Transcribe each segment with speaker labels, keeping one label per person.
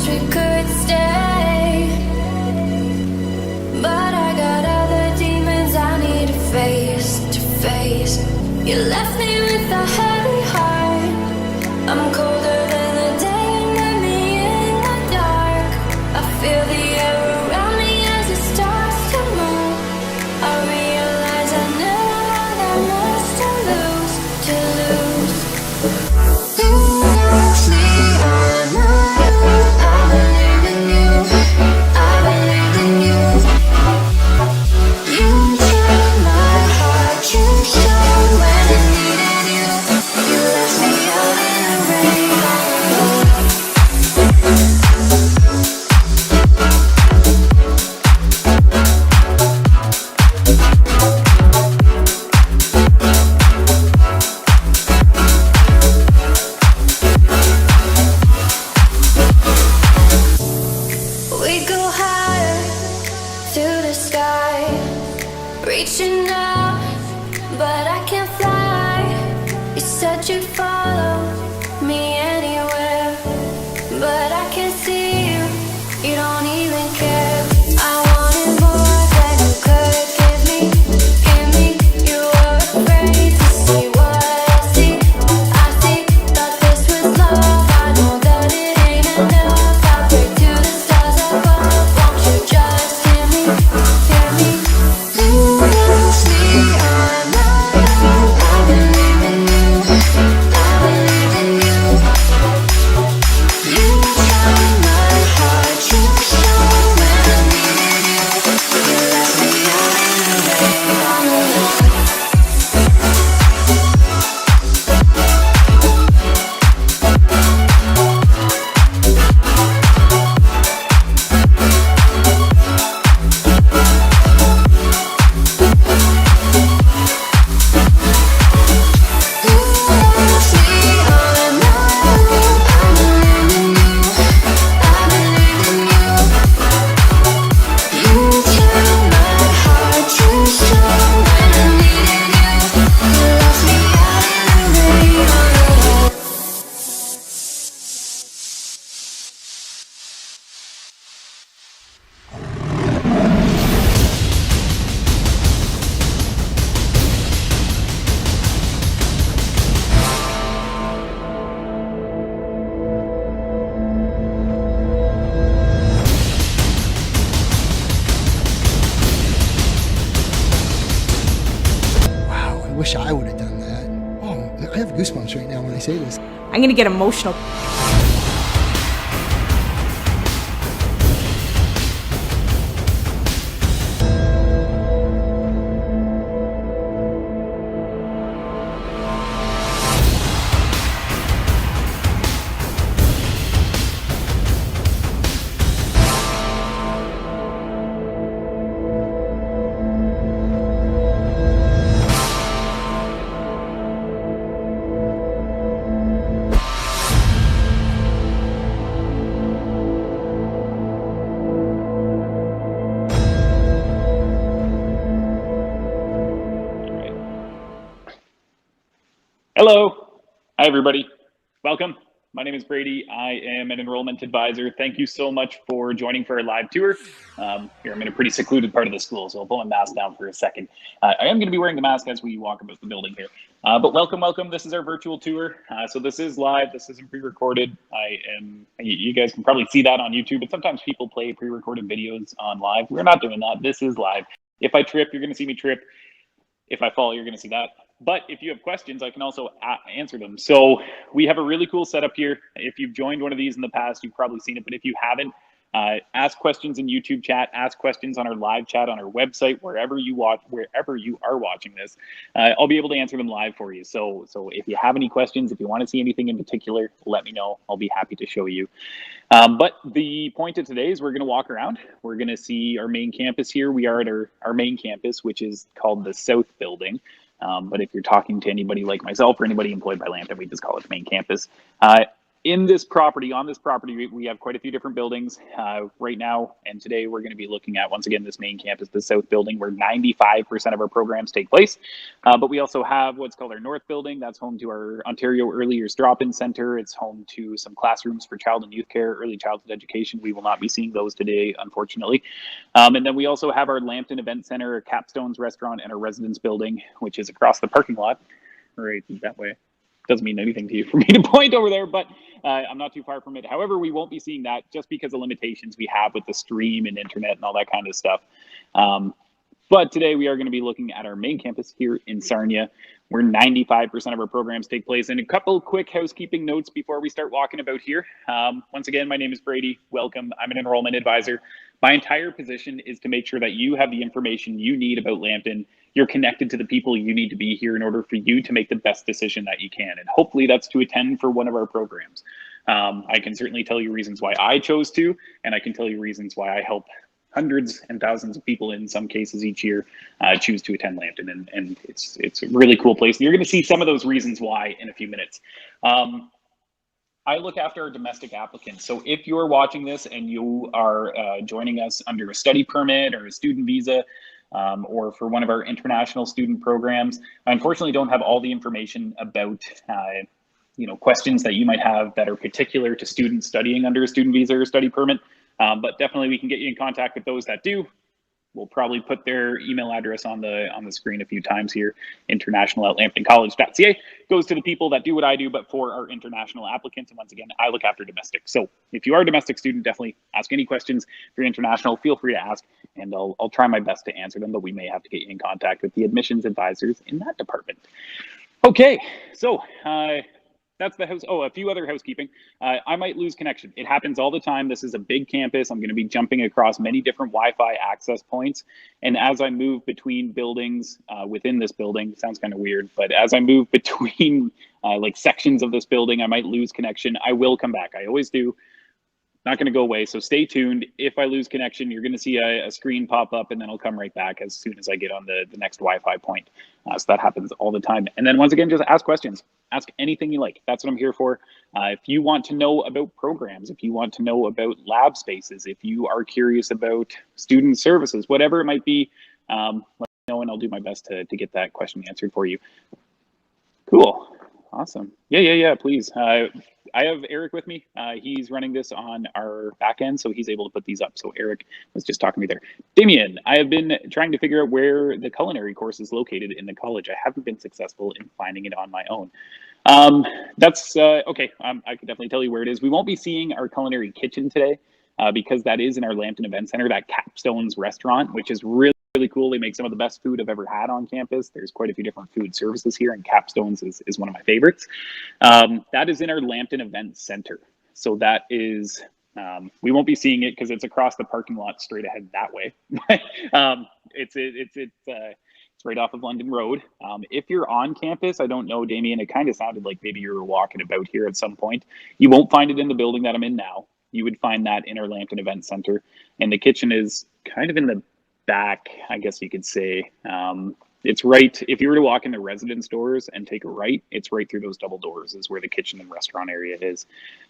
Speaker 1: wish we could stay, but I got other demons I need to face. You left me with a heavy heart. I'm colder than the day you met me in the dark. I feel the air around me as it starts to move. I realize I never had that much to lose. You left me on my own. I believe in you. I believe in you. You took my heart. You showed when I needed you. You left me out in the rain all alone. We go higher through the sky, reaching out, but I can't fly. You said you'd follow me anywhere, but I can't see you. You don't even care. I wanted more than you could give me. You were afraid to see what I see. Thought this was love. I know that it ain't enough. I pray to the stars above. Won't you just hear me? You left me on my own. I believe in you. I believe in you. You found my heart. You showed when I needed you. You left me out in the rain all alone.
Speaker 2: Wow, I wish I would have done that. Oh, I have goosebumps right now when I say this.
Speaker 3: I'm gonna get emotional.
Speaker 4: Hello. Hi, everybody. Welcome. My name is Brady. I am an enrollment advisor. Thank you so much for joining for our live tour. Here, I'm in a pretty secluded part of the school, so I'll pull my mask down for a second. I am going to be wearing the mask as we walk about the building here. But welcome. This is our virtual tour. So this is live. This isn't pre-recorded. You guys can probably see that on YouTube, but sometimes people play pre-recorded videos on live. We're not doing that. This is live. If I trip, you're going to see me trip. If I fall, you're going to see that. But if you have questions, I can also answer them. So we have a really cool setup here. If you've joined one of these in the past, you've probably seen it. But if you haven't, ask questions in YouTube chat, ask questions on our live chat on our website, wherever you are watching this. I'll be able to answer them live for you. So if you have any questions, if you want to see anything in particular, let me know. I'll be happy to show you. But the point of today is we're going to walk around. We're going to see our main campus here. We are at our main campus, which is called the South Building. But if you're talking to anybody like myself or anybody employed by Lambton, we just call it the main campus. in this property, on this property, we have quite a few different buildings right now. And today we're going to be looking at, once again, this main campus, the South building, where 95% of our programs take place. But we also have what's called our North building. That's home to our Ontario Early Years Drop-In Center. It's home to some classrooms for child and youth care, early childhood education. We will not be seeing those today, unfortunately. And then we also have our Lambton Event Center, Capstone's Restaurant, and our residence building, which is across the parking lot, right that way. Doesn't mean anything to you for me to point over there, but I'm not too far from it. However, we won't be seeing that just because of limitations we have with the stream and internet and all that kind of stuff. But today we are going to be looking at our main campus here in Sarnia, where 95% of our programs take place. And a couple quick housekeeping notes before we start walking about here. Once again, my name is Brady. Welcome. I'm an enrollment advisor. My entire position is to make sure that you have the information you need about Lambton. You're connected to the people you need to be here in order for you to make the best decision that you can. And hopefully that's to attend for one of our programs. I can certainly tell you reasons why I chose to, and I can tell you reasons why I help hundreds and thousands of people in some cases each year choose to attend Lambton. And it's a really cool place. You're gonna see some of those reasons why in a few minutes. I look after our domestic applicants. So if you're watching this and you are joining us under a study permit or a student visa, or for one of our international student programs, I unfortunately don't have all the information about questions that you might have that are particular to students studying under a student visa or study permit. But definitely we can get you in contact with those that do. We'll probably put their email address on the screen a few times here. international@lambtoncollege.ca goes to the people that do what I do, but for our international applicants. And once again, I look after domestic. So if you are a domestic student, definitely ask any questions. If you're international, feel free to ask, and I'll try my best to answer them, but we may have to get you in contact with the admissions advisors in that department. Okay, so that's the house. Oh, a few other housekeeping. I might lose connection. It happens all the time. This is a big campus. I'm going to be jumping across many different Wi-Fi access points. And as I move between buildings within this building, sounds kind of weird, but as I move between like sections of this building, I might lose connection. I will come back. I always do. Not going to go away. So stay tuned. If I lose connection, you're going to see a screen pop up, and then I'll come right back as soon as I get on the next Wi-Fi point. So that happens all the time. And then once again, just ask questions. Ask anything you like. That's what I'm here for. If you want to know about programs, if you want to know about lab spaces, if you are curious about student services, whatever it might be, let me know, and I'll do my best to get that question answered for you. Cool. Awesome. Yeah, please. I have Eric with me. He's running this on our back end, so he's able to put these up. So Eric was just talking to me there. Damien, I have been trying to figure out where the culinary course is located in the college. I haven't been successful in finding it on my own. That's okay. I can definitely tell you where it is. We won't be seeing our culinary kitchen today because that is in our Lambton Event Center, that Capstone's Restaurant, which is really cool. They make some of the best food I've ever had on campus. There's quite a few different food services here, and Capstone's is one of my favorites. That is in our Lambton Event Center. So that is, we won't be seeing it because it's across the parking lot straight ahead that way. It's right off of London Road. If you're on campus, I don't know, Damien, it kind of sounded like maybe you were walking about here at some point. You won't find it in the building that I'm in now. You would find that in our Lambton Event Center. And the kitchen is kind of in the back, I guess you could say. It's right, if you were to walk in the residence doors and take a right, it's right through those double doors is where the kitchen and restaurant area is.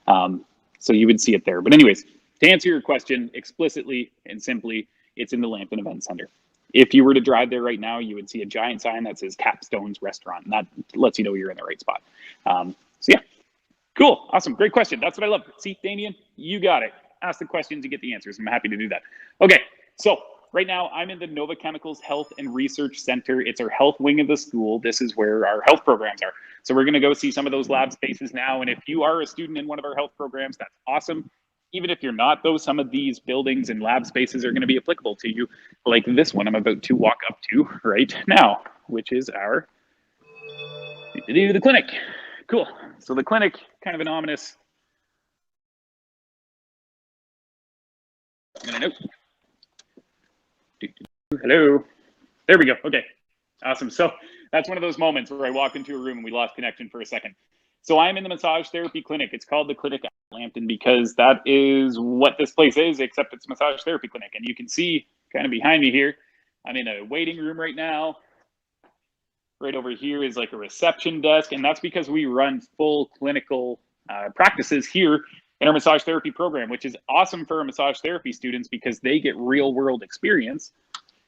Speaker 4: So you would see it there. But anyways, to answer your question explicitly and simply, it's in the Lambton Event Center. If you were to drive there right now, you would see a giant sign that says Capstone's Restaurant, and that lets you know you're in the right spot. So yeah, cool, awesome, great question. That's what I love. See, Damien, you got it. Ask the questions, you get the answers. I'm happy to do that. Okay, so right now, I'm in the Nova Chemicals Health and Research Center. It's our health wing of the school. This is where our health programs are. So we're gonna go see some of those lab spaces now. And if you are a student in one of our health programs, that's awesome. Even if you're not, though, some of these buildings and lab spaces are gonna be applicable to you, like this one I'm about to walk up to right now, which is the clinic. Cool. So the clinic, kind of an ominous. Hello. There we go. Okay. Awesome. So that's one of those moments where I walk into a room and we lost connection for a second. So I'm in the massage therapy clinic. It's called the Clinic at Lambton because that is what this place is, except it's a massage therapy clinic. And you can see kind of behind me here, I'm in a waiting room right now. Right over here is like a reception desk. And that's because we run full clinical practices here in our massage therapy program, which is awesome for our massage therapy students because they get real world experience.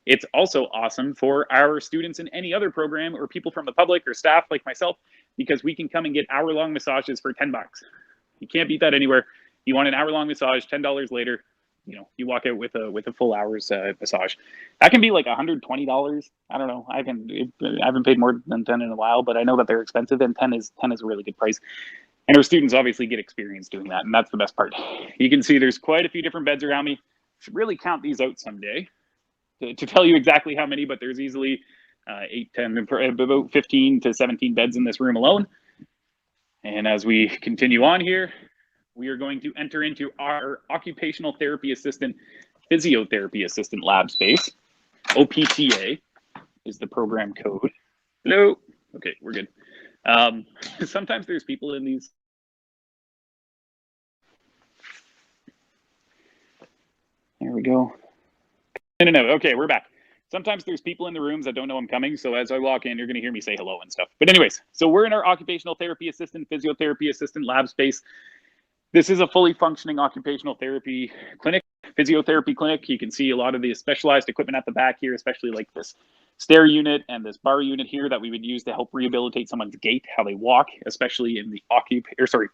Speaker 4: It's also awesome for our students in any other program or people from the public or staff like myself, because we can come and get hour-long massages for $10. You can't beat that anywhere. You want an hour-long massage, $10 later, you walk out with a full hour's massage. That can be like $120. I don't know. I haven't paid more than 10 in a while, but I know that they're expensive, and 10 is a really good price. And our students obviously get experience doing that, and that's the best part. You can see there's quite a few different beds around me. Should really count these out someday to tell you exactly how many, but there's easily 8, 10, about 15 to 17 beds in this room alone. And as we continue on here, we are going to enter into our occupational therapy assistant, physiotherapy assistant lab space. OPTA is the program code. Hello. Okay, we're good. Sometimes there's people in these. There we go. No. Okay, we're back. Sometimes there's people in the rooms that don't know I'm coming, so as I walk in, you're going to hear me say hello and stuff. But anyways, so we're in our occupational therapy assistant, physiotherapy assistant lab space. This is a fully functioning occupational therapy clinic, physiotherapy clinic. You can see a lot of the specialized equipment at the back here, especially like this stair unit and this bar unit here that we would use to help rehabilitate someone's gait, how they walk, especially in the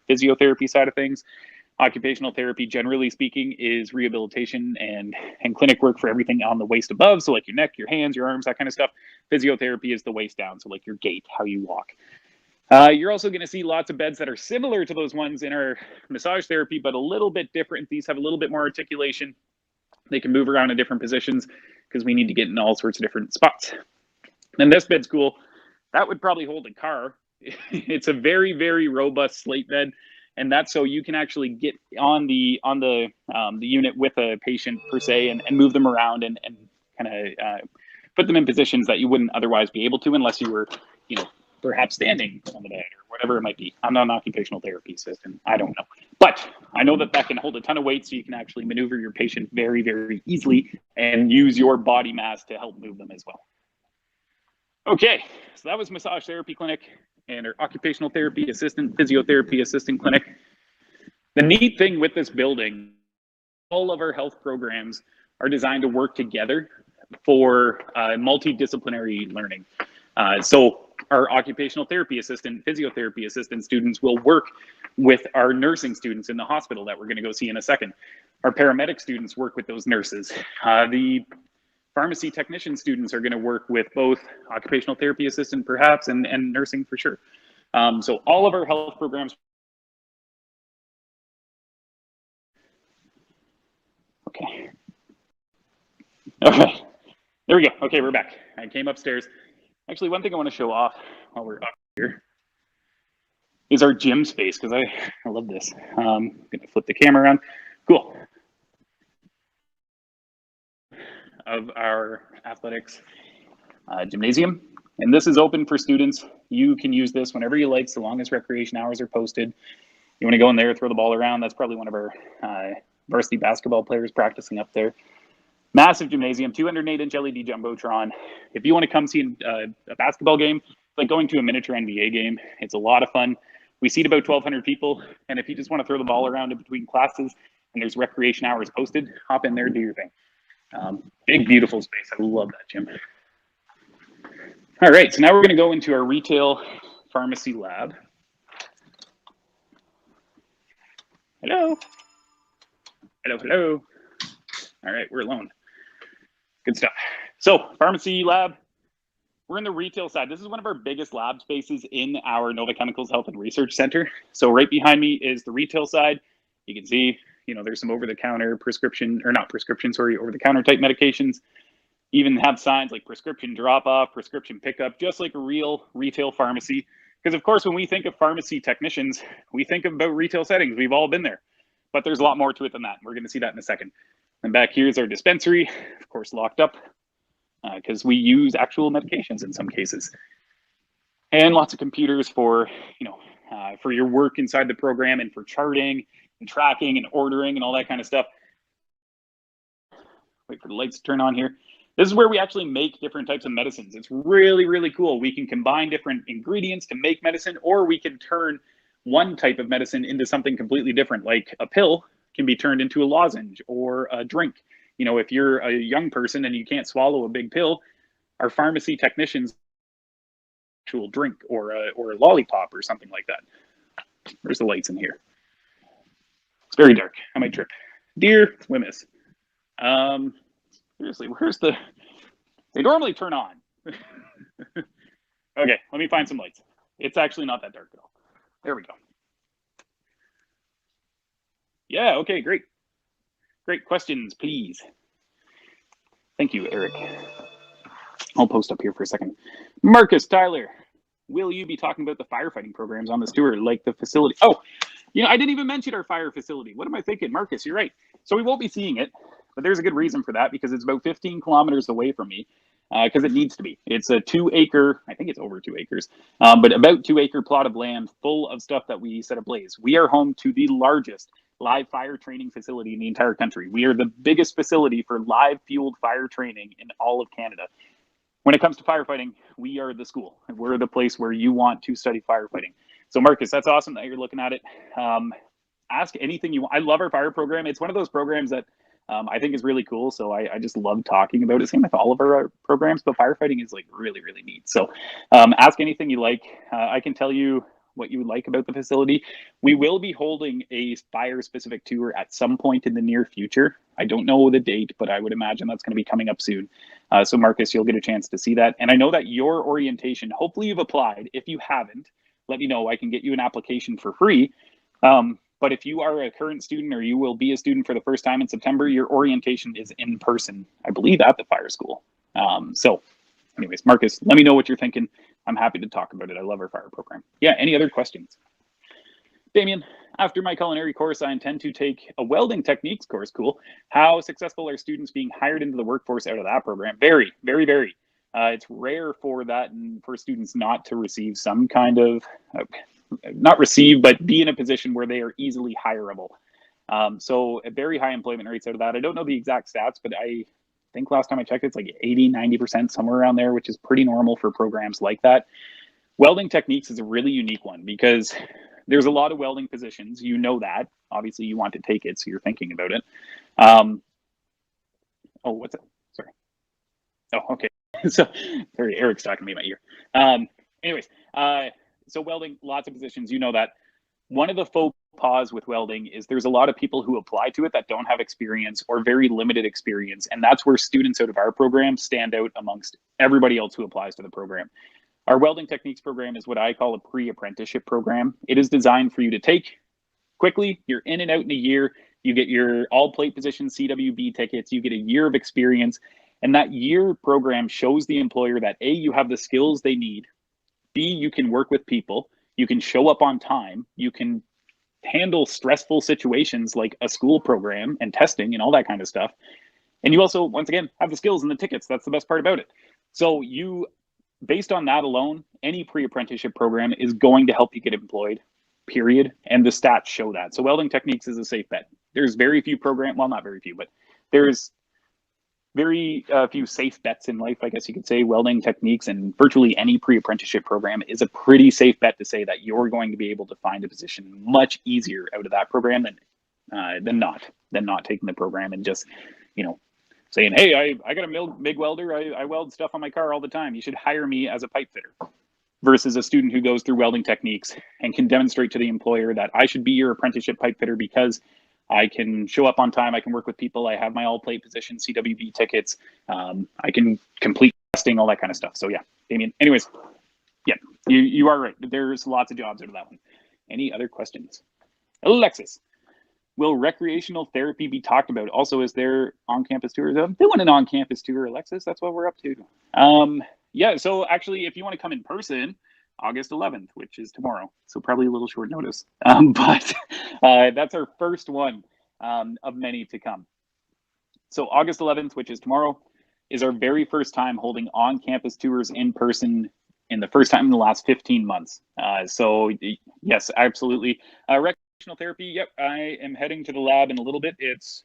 Speaker 4: physiotherapy side of things. Occupational therapy, generally speaking, is rehabilitation and clinic work for everything on the waist above. So like your neck, your hands, your arms, that kind of stuff. Physiotherapy is the waist down. So like your gait, how you walk. You're also going to see lots of beds that are similar to those ones in our massage therapy, but a little bit different. These have a little bit more articulation. They can move around in different positions because we need to get in all sorts of different spots. And this bed's cool. That would probably hold a car. It's a very, very robust slate bed. And that's so you can actually get on the unit with a patient per se and move them around and kind of put them in positions that you wouldn't otherwise be able to unless you were, perhaps standing on the bed or whatever it might be. I'm not an occupational therapy assistant. I don't know. But I know that can hold a ton of weight, so you can actually maneuver your patient very, very easily and use your body mass to help move them as well. Okay, so that was massage therapy clinic and our occupational therapy assistant, physiotherapy assistant clinic. The neat thing with this building, all of our health programs are designed to work together for multidisciplinary learning. So our occupational therapy assistant, physiotherapy assistant students will work with our nursing students in the hospital that we're going to go see in a second. Our paramedic students work with those nurses. The pharmacy technician students are going to work with both occupational therapy assistant perhaps and nursing for sure. So all of our health programs. Okay. Okay, there we go. Okay, we're back. I came upstairs. Actually, one thing I want to show off while we're up here is our gym space, because I love this. I'm going to flip the camera around. Cool. Of our athletics gymnasium. And this is open for students. You can use this whenever you like, so long as recreation hours are posted. You want to go in there, throw the ball around. That's probably one of our varsity basketball players practicing up there. Massive gymnasium, 208-inch LED Jumbotron. If you want to come see a basketball game, like going to a miniature NBA game, it's a lot of fun. We seat about 1,200 people, and if you just want to throw the ball around in between classes and there's recreation hours posted, hop in there, do your thing. Big, beautiful space. I love that gym. All right, so now we're going to go into our retail pharmacy lab. Hello. Hello, hello. All right, we're alone. Good stuff. So pharmacy lab, we're in the retail side. This is one of our biggest lab spaces in our Nova Chemicals Health and Research Center. So right behind me is the retail side. You can see, there's some over-the-counter over-the-counter type medications. Even have signs like prescription drop-off, prescription pickup, just like a real retail pharmacy. Because of course, when we think of pharmacy technicians, we think about retail settings. We've all been there, but there's a lot more to it than that. We're going to see that in a second. And back here is our dispensary, of course, locked up because we use actual medications in some cases. And lots of computers for, for your work inside the program and for charting and tracking and ordering and all that kind of stuff. Wait for the lights to turn on here. This is where we actually make different types of medicines. It's really, really cool. We can combine different ingredients to make medicine, or we can turn one type of medicine into something completely different, like a pill can be turned into a lozenge or a drink. You know, if you're a young person and you can't swallow a big pill, our pharmacy technicians actual drink or a lollipop or something like that. Where's the lights in here? It's very dark. I might trip. Dear Wimmis. Seriously, where's the... They normally turn on. Okay, let me find some lights. It's actually not that dark at all. There we go. Yeah, okay, great. Great questions, please. Thank you, Eric. I'll post up here for a second. Marcus Tyler, will you be talking about the firefighting programs on this tour, like the facility? Oh, you know, I didn't even mention our fire facility. What am I thinking? Marcus, you're right. So we won't be seeing it, but there's a good reason for that, because it's about 15 kilometers away from me, because it needs to be. It's a 2-acre, I think it's over 2 acres, but about 2-acre plot of land full of stuff that we set ablaze. We are home to the largest live fire training facility in the entire country. We are the biggest facility for live fueled fire training in all of Canada. When it comes to firefighting, we are the school. We're the place where you want to study firefighting. So Marcus, that's awesome that you're looking at it. Ask anything you want. I love our fire program. It's one of those programs that I think is really cool. So I just love talking about it. Same with all of our programs, but firefighting is like really, really neat. So ask anything you like. I can tell you what you would like about the facility. We will be holding a fire specific tour at some point in the near future. I don't know the date, but I would imagine that's going to be coming up soon. So Marcus, you'll get a chance to see that. And I know that your orientation, hopefully you've applied. If you haven't, let me know. I can get you an application for free. But if you are a current student or you will be a student for the first time in September, your orientation is in person, I believe, at the fire school. So anyways, Marcus, let me know what you're thinking. I'm happy to talk about it. I love our fire program. Yeah, any other questions? Damien, after my culinary course, I intend to take a welding techniques course. Cool. How successful are students being hired into the workforce out of that program? Very, very, very. It's rare for that and for students not to receive some kind of, not receive, but be in a position where they are easily hireable. So a very high employment rates out of that. I don't know the exact stats, but I think last time I checked, it's like 80, 90%, somewhere around there, which is pretty normal for programs like that. Welding techniques is a really unique one because there's a lot of welding positions. You know that. Obviously, you want to take it, so you're thinking about it. Oh, what's it? Sorry. Oh, okay. So, sorry, Eric's talking to me in my ear. Anyways, so welding, lots of positions. You know that. One of the faux pas with welding is there's a lot of people who apply to it that don't have experience or very limited experience. And that's where students out of our program stand out amongst everybody else who applies to the program. Our welding techniques program is what I call a pre-apprenticeship program. It is designed for you to take quickly. You're in and out in a year. You get your all plate position CWB tickets. You get a year of experience. And that year program shows the employer that A, you have the skills they need. B, you can work with people. You can show up on time. You can handle stressful situations like a school program and testing and all that kind of stuff. And you also, once again, have the skills and the tickets. That's the best part about it. So you, based on that alone, any pre-apprenticeship program is going to help you get employed, period. And the stats show that. So welding techniques is a safe bet. There's very few programs, well, not very few, but there's very few safe bets in life, I guess you could say. Welding techniques and virtually any pre-apprenticeship program is a pretty safe bet to say that you're going to be able to find a position much easier out of that program than not taking the program and just, you know, saying, hey, I got a MIG welder. I weld stuff on my car all the time. You should hire me as a pipe fitter. Versus a student who goes through welding techniques and can demonstrate to the employer that I should be your apprenticeship pipe fitter because I can show up on time. I can work with people. I have my all plate position, CWB tickets. I can complete testing, all that kind of stuff. So yeah, Damien. Anyways, yeah, you are right. There's lots of jobs out of that one. Any other questions? Alexis, will recreational therapy be talked about? Also, is there on-campus tours? I'm doing an on-campus tour, Alexis. That's what we're up to. Yeah, so actually, if you want to come in person, August 11th, which is tomorrow, so probably a little short notice, but that's our first one of many to come. So August 11th, which is tomorrow, is our very first time holding on-campus tours in person in the first time in the last 15 months. So yes, absolutely. Recreational therapy, yep, I am heading to the lab in a little bit. It's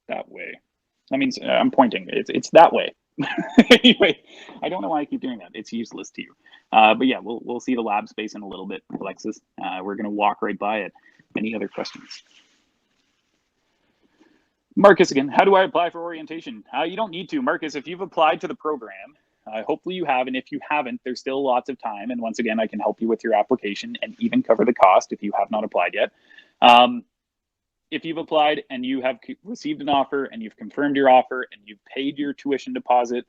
Speaker 4: that way. That means I'm pointing. It's that way. Anyway, I don't know why I keep doing that. It's useless to you. But yeah, we'll see the lab space in a little bit, Alexis. We're going to walk right by it. Any other questions? Marcus again, how do I apply for orientation? You don't need to. Marcus, if you've applied to the program, hopefully you have. And if you haven't, there's still lots of time. And once again, I can help you with your application and even cover the cost if you have not applied yet. If you've applied and you have received an offer and you've confirmed your offer and you've paid your tuition deposit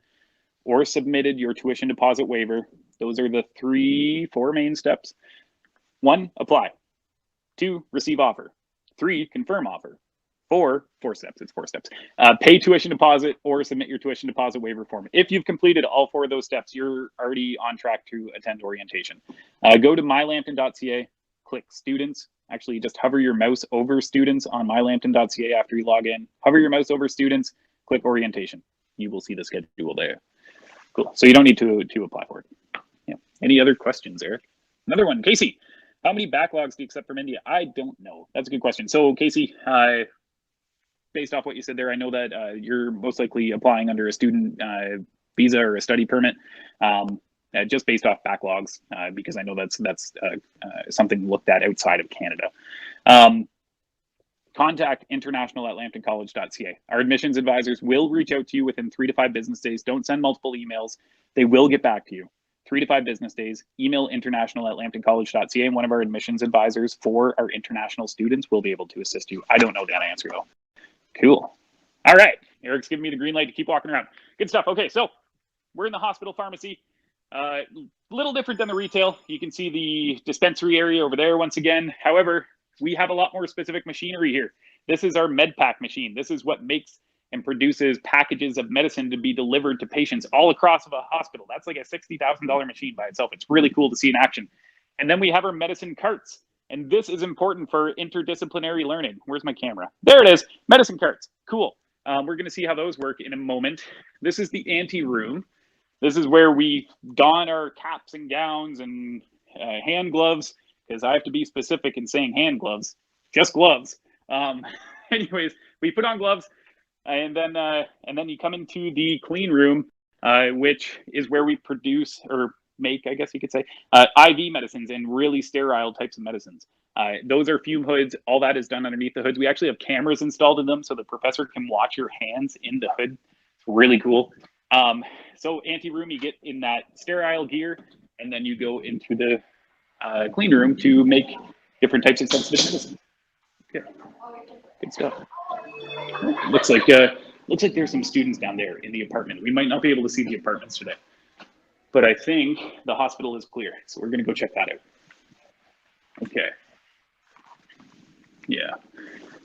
Speaker 4: or submitted your tuition deposit waiver, those are the 4 main steps. 1, apply. 2, receive offer. 3, confirm offer. 4 steps, it's 4 steps. Pay tuition deposit or submit your tuition deposit waiver form. If you've completed all 4 of those steps, you're already on track to attend orientation. Go to mylambton.ca, click students. Actually, just hover your mouse over students on mylambton.ca after you log in. Hover your mouse over students, click orientation. You will see the schedule there. Cool. So you don't need to apply for it. Yeah. Any other questions, Eric? Another one, Casey. How many backlogs do you accept from India? I don't know. That's a good question. So Casey, based off what you said there, I know that you're most likely applying under a student visa or a study permit. Just based off backlogs, because I know that's something looked at outside of Canada. Contact international@lambtoncollege.ca. Our admissions advisors will reach out to you within 3 to 5 business days. Don't send multiple emails. They will get back to you. 3 to 5 business days. Email international@lambtoncollege.ca, and one of our admissions advisors for our international students will be able to assist you. I don't know that answer though. Cool. All right. Eric's giving me the green light to keep walking around. Good stuff. Okay, so we're in the hospital pharmacy. A little different than the retail. You can see the dispensary area over there once again. However, we have a lot more specific machinery here. This is our MedPack machine. This is what makes and produces packages of medicine to be delivered to patients all across of a hospital. That's like a $60,000 machine by itself. It's really cool to see in action. And then we have our medicine carts. And this is important for interdisciplinary learning. Where's my camera? There it is. Medicine carts. Cool. We're going to see how those work in a moment. This is the ante-room. This is where we don our caps and gowns and hand gloves, because I have to be specific in saying hand gloves, just gloves. Anyways, we put on gloves, and then you come into the clean room, which is where we produce or make, I guess you could say, IV medicines and really sterile types of medicines. Those are fume hoods. All that is done underneath the hoods. We actually have cameras installed in them so the professor can watch your hands in the hood. It's really cool. So ante-room, you get in that sterile gear, and then you go into the clean room to make different types of sensitive medicine. Okay. Good stuff. Looks like there's some students down there in the apartment. We might not be able to see the apartments today, but I think the hospital is clear, so we're gonna go check that out. Okay. Yeah,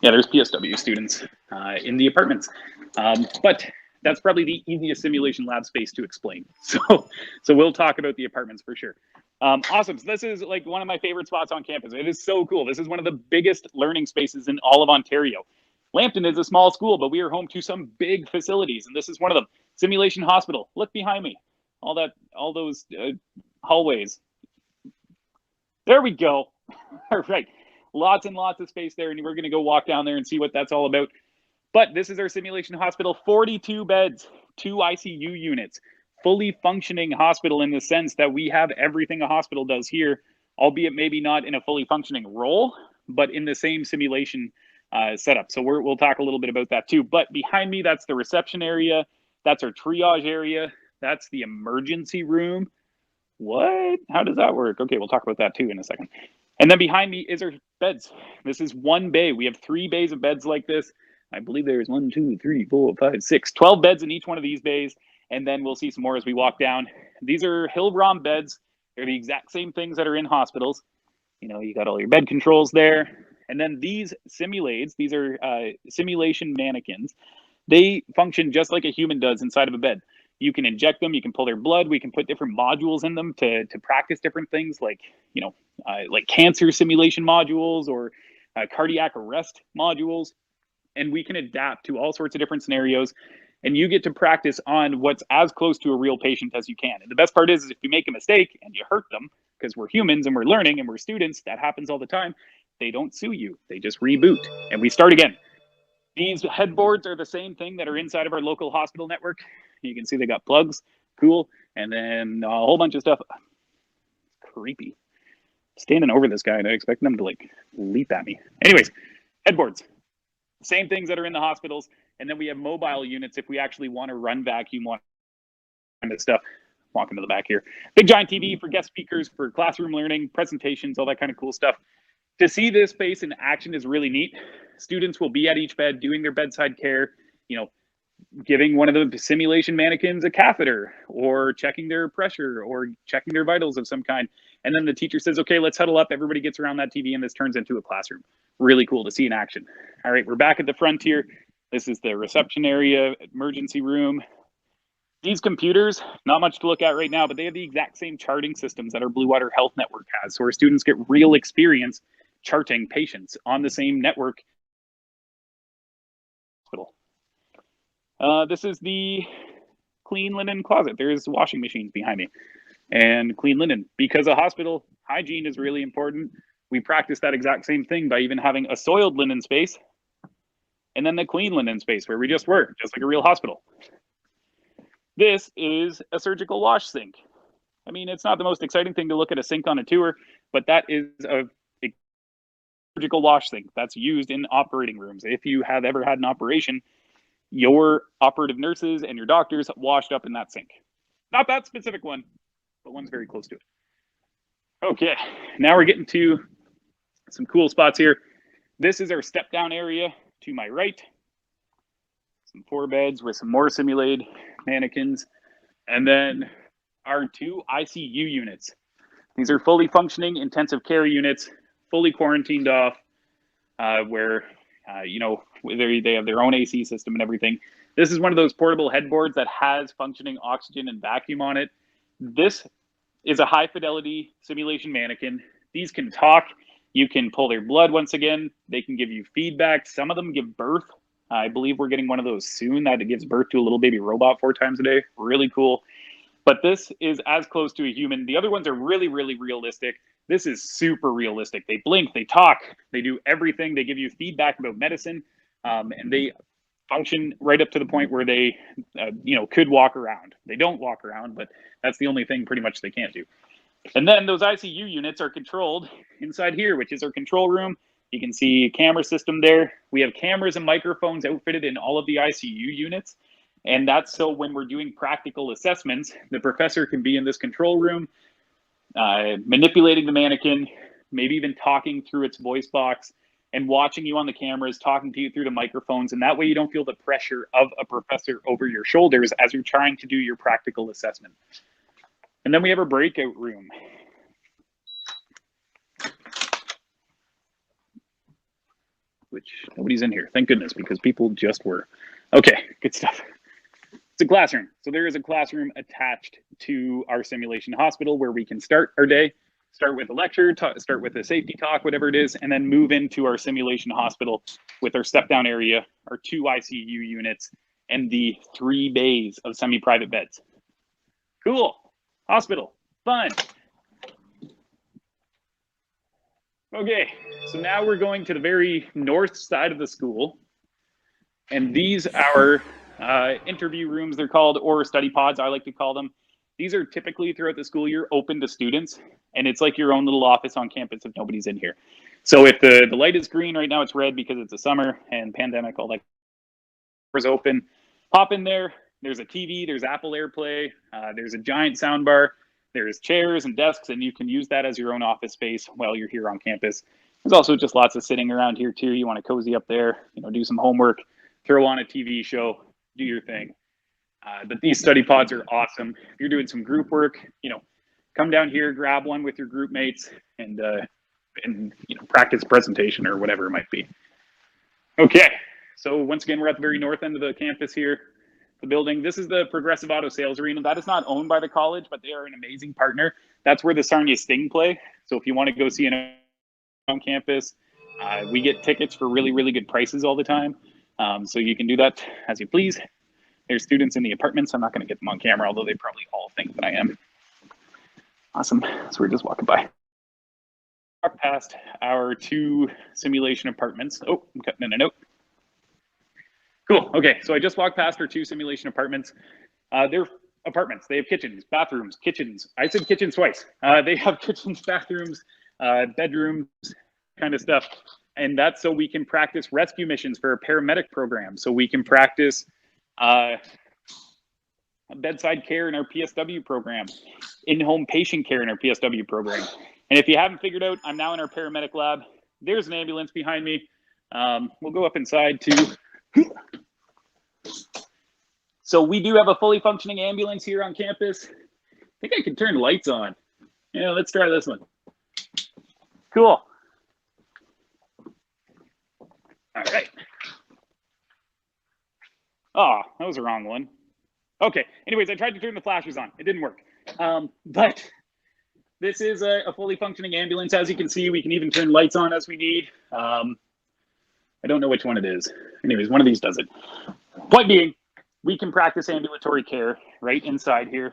Speaker 4: there's PSW students in the apartments, but that's probably the easiest simulation lab space to explain. So we'll talk about the apartments for sure. Awesome. So this is like one of my favorite spots on campus. It is so cool. This is one of the biggest learning spaces in all of Ontario. Lambton is a small school, but we are home to some big facilities, and this is one of them. Simulation Hospital. Look behind me. All those hallways. There we go. All right. Lots and lots of space there, and we're going to go walk down there and see what that's all about. But this is our simulation hospital, 42 beds, 2 ICU units, fully functioning hospital in the sense that we have everything a hospital does here, albeit maybe not in a fully functioning role, but in the same simulation setup. So we'll talk a little bit about that too. But behind me, that's the reception area. That's our triage area. That's the emergency room. What? How does that work? Okay, we'll talk about that too in a second. And then behind me is our beds. This is 1 bay. We have 3 bays of beds like this. I believe there's 1, 2, 3, 4, 5, 6, 12 beds in each one of these bays. And then we'll see some more as we walk down. These are Hill-Rom beds. They're the exact same things that are in hospitals. You know, you got all your bed controls there. And then these simulades, these are simulation mannequins. They function just like a human does inside of a bed. You can inject them, you can pull their blood, we can put different modules in them to practice different things like, you know, like cancer simulation modules or cardiac arrest modules. And we can adapt to all sorts of different scenarios. And you get to practice on what's as close to a real patient as you can. And the best part is if you make a mistake and you hurt them, because we're humans and we're learning and we're students, that happens all the time, they don't sue you. They just reboot and we start again. These headboards are the same thing that are inside of our local hospital network. You can see they got plugs, cool, and then a whole bunch of stuff. Creepy. Standing over this guy and I expect them to like leap at me. Anyways, headboards. Same things that are in the hospitals. And then we have mobile units if we actually want to run vacuum kind of stuff. Walking to the back here. Big giant TV for guest speakers, for classroom learning, presentations, all that kind of cool stuff. To see this space in action is really neat. Students will be at each bed doing their bedside care, giving one of the simulation mannequins a catheter or checking their pressure or checking their vitals of some kind. And then the teacher says, okay, let's huddle up. Everybody gets around that TV and this turns into a classroom. Really cool to see in action. All right, we're back at the front here. This is the reception area, emergency room. These computers, not much to look at right now, but they have the exact same charting systems that our Blue Water Health Network has. So our students get real experience charting patients on the same network. This is the clean linen closet. There's washing machines behind me and clean linen. Because a hospital hygiene is really important, we practice that exact same thing by even having a soiled linen space and then the clean linen space where we just work, just like a real hospital. This is a surgical wash sink. I mean, it's not the most exciting thing to look at a sink on a tour, but that is a surgical wash sink that's used in operating rooms. If you have ever had an operation, your operative nurses and your doctors washed up in that sink. Not that specific one, but one's very close to it. Okay, now we're getting to some cool spots here. This is our step down area to my right. Some 4 beds with some more simulated mannequins. And then our 2 ICU units. These are fully functioning intensive care units, fully quarantined off, where they have their own AC system and everything. This is one of those portable headboards that has functioning oxygen and vacuum on it. This is a high fidelity simulation mannequin. These can talk. You can pull their blood once again. They can give you feedback. Some of them give birth. I believe we're getting one of those soon that gives birth to a little baby robot 4 times a day. Really cool. But this is as close to a human. The other ones are really, really realistic. This is super realistic. They blink, they talk, they do everything. They give you feedback about medicine, and they function right up to the point where they, could walk around. They don't walk around, but that's the only thing pretty much they can't do. And then those ICU units are controlled inside here, which is our control room. You can see a camera system there. We have cameras and microphones outfitted in all of the ICU units. And that's so when we're doing practical assessments, the professor can be in this control room, manipulating the mannequin, maybe even talking through its voice box and watching you on the cameras, talking to you through the microphones. And that way you don't feel the pressure of a professor over your shoulders as you're trying to do your practical assessment. And then we have a breakout room. Which nobody's in here, thank goodness, because people just were. Okay, good stuff. It's a classroom. So there is a classroom attached to our simulation hospital where we can start our day, start with a lecture, start with a safety talk, whatever it is, and then move into our simulation hospital with our step down area, our 2 ICU units, and the 3 bays of semi-private beds. Cool. Hospital. Fun. Okay, so now we're going to the very north side of the school. And these are interview rooms, they're called, or study pods, I like to call them. These are typically throughout the school year open to students, and it's like your own little office on campus if nobody's in here. So if the light is green right now, it's red because it's a summer and pandemic, all that is open. Hop in there, there's a TV, there's Apple AirPlay, there's a giant sound bar, there's chairs and desks, and you can use that as your own office space while you're here on campus. There's also just lots of sitting around here too. You want to cozy up there, do some homework, throw on a TV show, do your thing. But these study pods are awesome. If you're doing some group work, come down here, grab one with your group mates, and practice presentation or whatever it might be. Okay, so once again, we're at the very north end of the campus here, the building. This is the Progressive Auto Sales Arena. That is not owned by the college, but they are an amazing partner. That's where the Sarnia Sting play. So if you want to go see an on campus, we get tickets for really, really good prices all the time. So you can do that as you please. There's students in the apartments. I'm not going to get them on camera, although they probably all think that I am. Awesome. So we're just walking by. Walk past our 2 simulation apartments. Oh, I'm cutting in a note. Cool. Okay, so I just walked past our 2 simulation apartments. They're apartments. They have kitchens, bathrooms, kitchens. I said kitchens twice. They have kitchens, bathrooms, bedrooms, kind of stuff. And that's so we can practice rescue missions for a paramedic program. So we can practice bedside care in our PSW program, in-home patient care in our PSW program. And if you haven't figured out, I'm now in our paramedic lab. There's an ambulance behind me. We'll go up inside too. So we do have a fully functioning ambulance here on campus. I think I can turn lights on. Yeah, let's try this one. Cool. All right. Oh, that was the wrong one. Okay, anyways, I tried to turn the flashes on. It didn't work. But this is a fully functioning ambulance. As you can see, we can even turn lights on as we need. I don't know which one it is. Anyways, one of these does it. Point being, we can practice ambulatory care right inside here.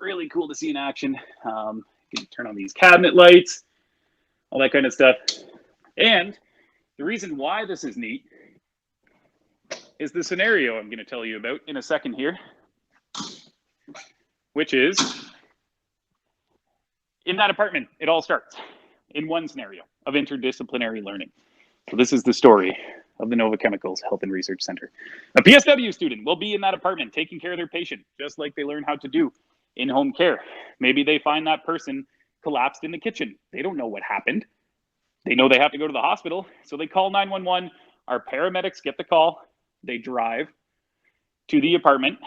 Speaker 4: Really cool to see in action. You can turn on these cabinet lights, all that kind of stuff. And the reason why this is neat is the scenario I'm going to tell you about in a second here, which is in that apartment, it all starts in one scenario of interdisciplinary learning. So this is the story of the Nova Chemicals Health and Research Center. A PSW student will be in that apartment taking care of their patient, just like they learn how to do in-home care. Maybe they find that person collapsed in the kitchen. They don't know what happened. They know they have to go to the hospital, so they call 911. Our paramedics get the call. They drive to the apartment.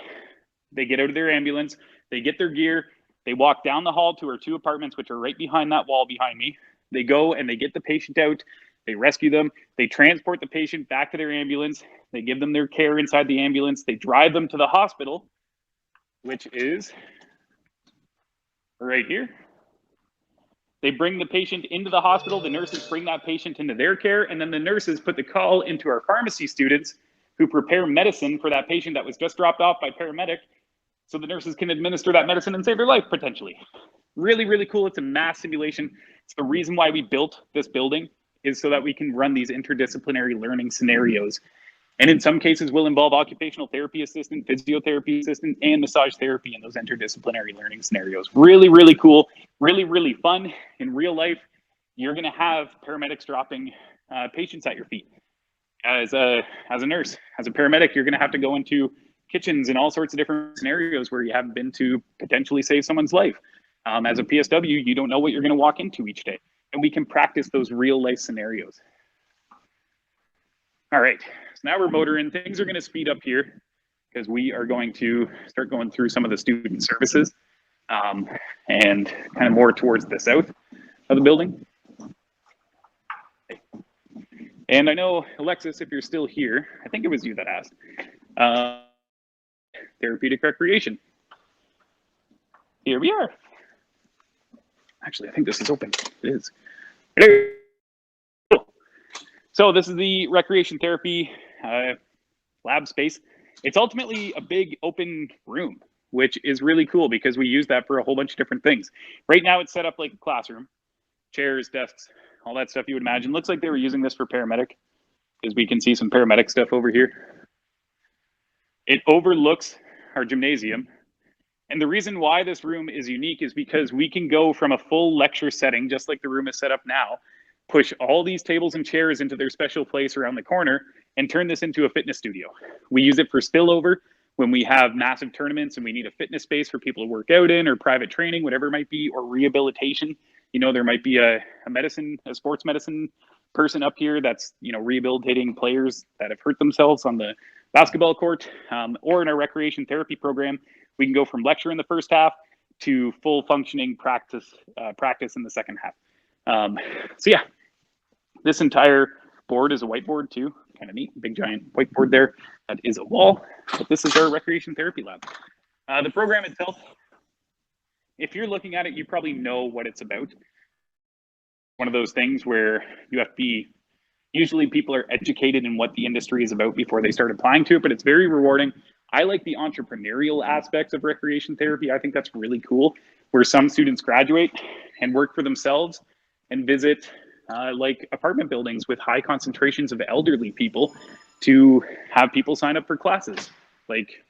Speaker 4: They get out of their ambulance. They get their gear. They walk down the hall to our two apartments, which are right behind that wall behind me. They go and they get the patient out. They rescue them. They transport the patient back to their ambulance. They give them their care inside the ambulance. They drive them to the hospital, which is right here. They bring the patient into the hospital. The nurses bring that patient into their care. And then the nurses put the call into our pharmacy students who prepare medicine for that patient that was just dropped off by paramedic. So the nurses can administer that medicine and save their life potentially. Really, really cool. It's a mass simulation. It's the reason why we built this building, is so that we can run these interdisciplinary learning scenarios. And in some cases will involve occupational therapy assistant, physiotherapy assistant, and massage therapy in those interdisciplinary learning scenarios. Really, really cool, really, really fun. In real life, you're gonna have paramedics dropping patients at your feet. As a nurse, as a paramedic, you're gonna have to go into kitchens and all sorts of different scenarios where you haven't been to potentially save someone's life. As a PSW, you don't know what you're gonna walk into each day. And we can practice those real life scenarios. All right, so now we're motoring. Things are going to speed up here because we are going to start going through some of the student services and kind of more towards the south of the building. And I know, Alexis, if you're still here, I think it was you that asked, therapeutic recreation. Here we are. Actually, I think this is open. It is. Cool. So this is the recreation therapy lab space. It's ultimately a big open room, which is really cool because we use that for a whole bunch of different things. Right now it's set up like a classroom, chairs, desks, all that stuff you would imagine. Looks like they were using this for paramedic because we can see some paramedic stuff over here. It overlooks our gymnasium. And the reason why this room is unique is because we can go from a full lecture setting, just like the room is set up now, push all these tables and chairs into their special place around the corner and turn this into a fitness studio. We use it for spillover when we have massive tournaments and we need a fitness space for people to work out in, or private training, whatever it might be, or rehabilitation. You know, there might be a sports medicine person up here that's, you know, rehabilitating players that have hurt themselves on the basketball court, or in our recreation therapy program. We can go from lecture in the first half to full functioning practice in the second half. So yeah, this entire board is a whiteboard too. Kind of neat, big giant whiteboard there. That is a wall, but this is our recreation therapy lab. The program itself, if you're looking at it, you probably know what it's about. One of those things where you have to be, usually people are educated in what the industry is about before they start applying to it, but it's very rewarding. I like the entrepreneurial aspects of recreation therapy. I think that's really cool, where some students graduate and work for themselves and visit like apartment buildings with high concentrations of elderly people to have people sign up for classes. Like,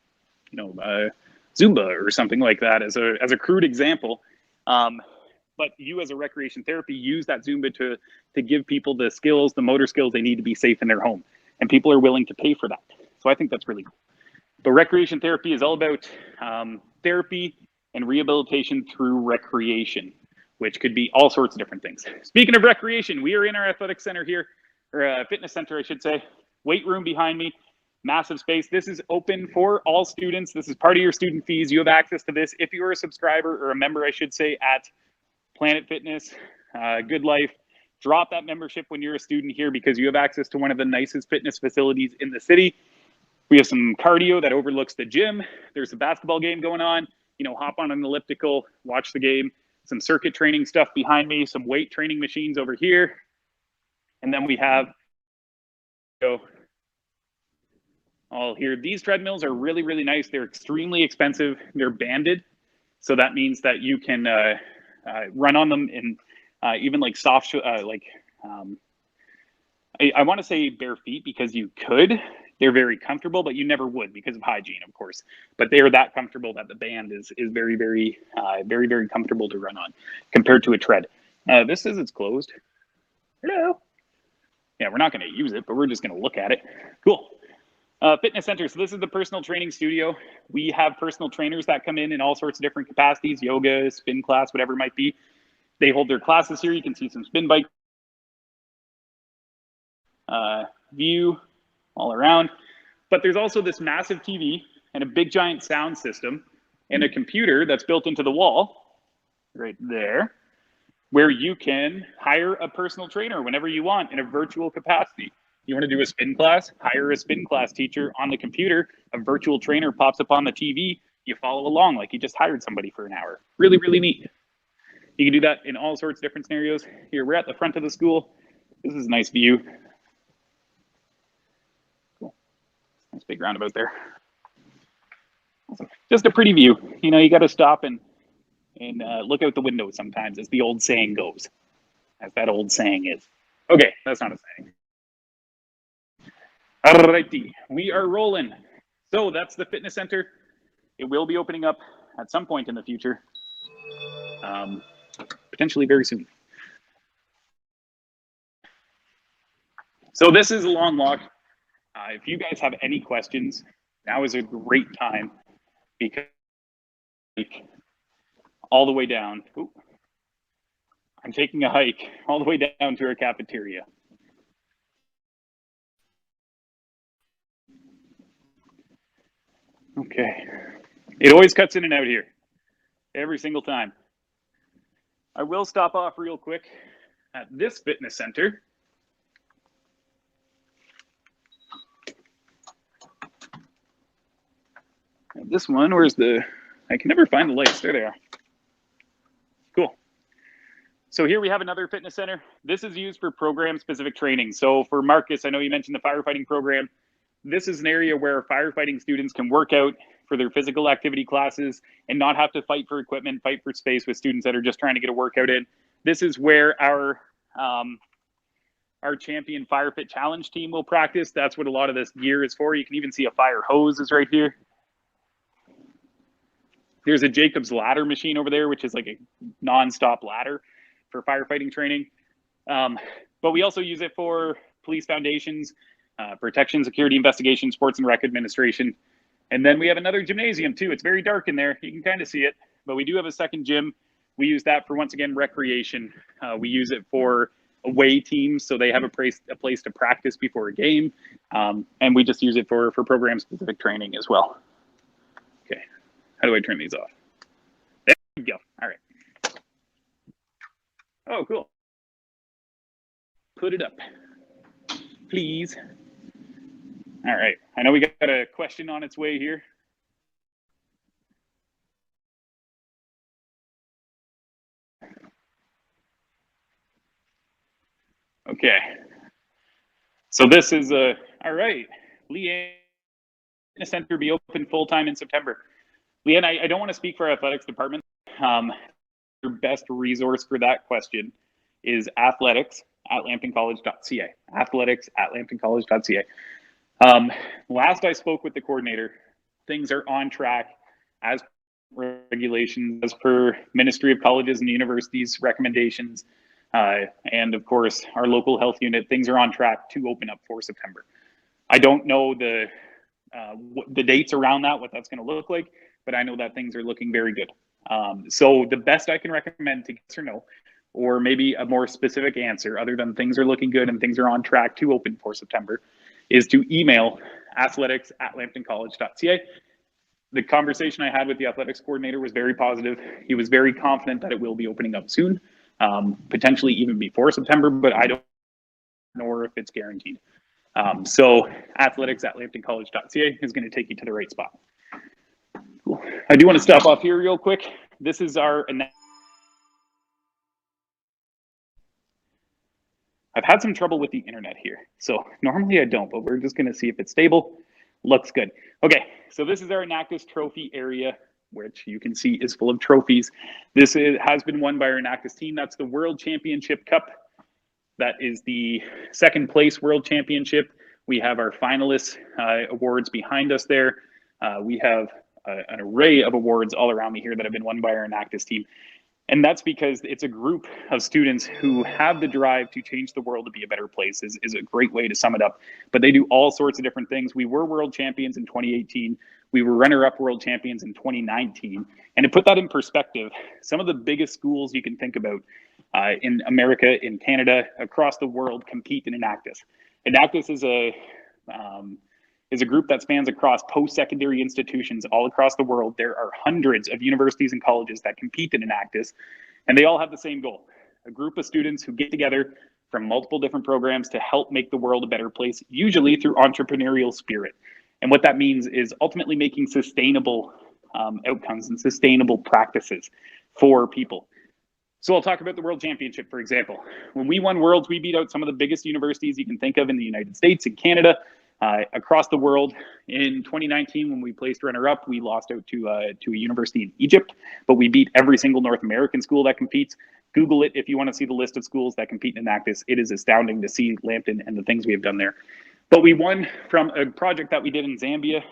Speaker 4: you know, Zumba or something like that as a crude example. But you as a recreation therapy use that Zumba to give people the skills, the motor skills they need to be safe in their home. And people are willing to pay for that. So I think that's really cool. But recreation therapy is all about therapy and rehabilitation through recreation, which could be all sorts of different things. Speaking of recreation, we are in our athletic center here, or fitness center, I should say. Weight room behind me, massive space. This is open for all students. This is part of your student fees. You have access to this if you're a subscriber or a member, I should say, at Planet Fitness, Good Life. Drop that membership when you're a student here because you have access to one of the nicest fitness facilities in the city. We have some cardio that overlooks the gym. There's a basketball game going on. You know, hop on an elliptical, watch the game. Some circuit training stuff behind me, some weight training machines over here. And then we have all here. These treadmills are really, really nice. They're extremely expensive. They're banded. So that means that you can run on them in even like soft, I want to say bare feet because you could. They're very comfortable, but you never would because of hygiene, of course. But they are that comfortable that the band is very, very, very comfortable to run on compared to a tread. This says it's closed. Hello. Yeah, we're not going to use it, but we're just going to look at it. Cool. Fitness center. So this is the personal training studio. We have personal trainers that come in all sorts of different capacities, yoga, spin class, whatever it might be. They hold their classes here. You can see some spin bike view all around. But there's also this massive TV and a big giant sound system and a computer that's built into the wall right there, where you can hire a personal trainer whenever you want in a virtual capacity. You want to do a spin class, hire a spin class teacher on the computer, a virtual trainer pops up on the TV, you follow along like you just hired somebody for an hour. Really, really neat. You can do that in all sorts of different scenarios. Here, we're at the front of the school. This is a nice view. Cool. Nice big roundabout there. Awesome. Just a pretty view. You know, you got to stop and look out the window sometimes, as the old saying goes. As that old saying is. Okay, that's not a saying. Alrighty, we are rolling. So that's the fitness center. It will be opening up at some point in the future. Potentially very soon. So this is a long walk. If you guys have any questions, now is a great time because all the way down. Ooh, I'm taking a hike all the way down to our cafeteria. Okay, it always cuts in and out here, every single time. I will stop off real quick at this fitness center. And this one, where's the, I can never find the lights, there they are. Cool. So here we have another fitness center. This is used for program-specific training. So for Marcus, I know you mentioned the firefighting program. This is an area where firefighting students can work out for their physical activity classes and not have to fight for equipment, fight for space with students that are just trying to get a workout in. This is where our champion Fire Fit Challenge team will practice. That's what a lot of this gear is for. You can even see a fire hose is right here. There's a Jacob's ladder machine over there, which is like a non-stop ladder for firefighting training. But we also use it for police foundations, protection, security, investigation, sports and rec administration. And then we have another gymnasium too. It's very dark in there. You can kind of see it, but we do have a second gym. We use that for, once again, recreation. We use it for away teams, so they have a place to practice before a game. And we just use it for program-specific training as well. Okay, how do I turn these off? There we go, all right. Oh, cool. Put it up, please. All right, I know we got a question on its way here. Okay, so this is all right. Leanne, fitness center be open full-time in September. Leanne, I don't want to speak for our athletics department. Your best resource for that question is athletics@lambtoncollege.ca. Athletics@lambtoncollege.ca. Last I spoke with the coordinator, things are on track as regulations, as per Ministry of Colleges and Universities recommendations, and of course our local health unit, things are on track to open up for September. I don't know the dates around that, what that's going to look like, but I know that things are looking very good. So the best I can recommend to yes or no, or maybe a more specific answer other than things are looking good and things are on track to open for September, is to email athletics@lambtoncollege.ca. The conversation I had with the athletics coordinator was very positive. He was very confident that it will be opening up soon, potentially even before September, but I don't know if it's guaranteed. So athletics@lambtoncollege.ca is going to take you to the right spot. Cool. I do want to stop off here real quick. This is our. I've had some trouble with the internet here. So normally I don't, but we're just going to see if it's stable. Looks good. Okay, so this is our Enactus trophy area, which you can see is full of trophies. This has been won by our Enactus team. That's the World Championship Cup. That is the second place World Championship. We have our finalists awards behind us there. We have an array of awards all around me here that have been won by our Enactus team. And that's because it's a group of students who have the drive to change the world to be a better place is a great way to sum it up. But they do all sorts of different things. We were world champions in 2018. We were runner-up world champions in 2019. And to put that in perspective, some of the biggest schools you can think about in America, in Canada, across the world compete in Enactus. Enactus is a group that spans across post-secondary institutions all across the world. There are hundreds of universities and colleges that compete in Enactus, and they all have the same goal. A group of students who get together from multiple different programs to help make the world a better place, usually through entrepreneurial spirit. And what that means is ultimately making sustainable outcomes and sustainable practices for people. So I'll talk about the World Championship, for example. When we won Worlds, we beat out some of the biggest universities you can think of in the United States and Canada. Across the world. In 2019, when we placed runner-up, we lost out to a university in Egypt, but we beat every single North American school that competes. Google it if you want to see the list of schools that compete in Enactus. It is astounding to see Lambton and the things we have done there. But we won from a project that we did in Zambia.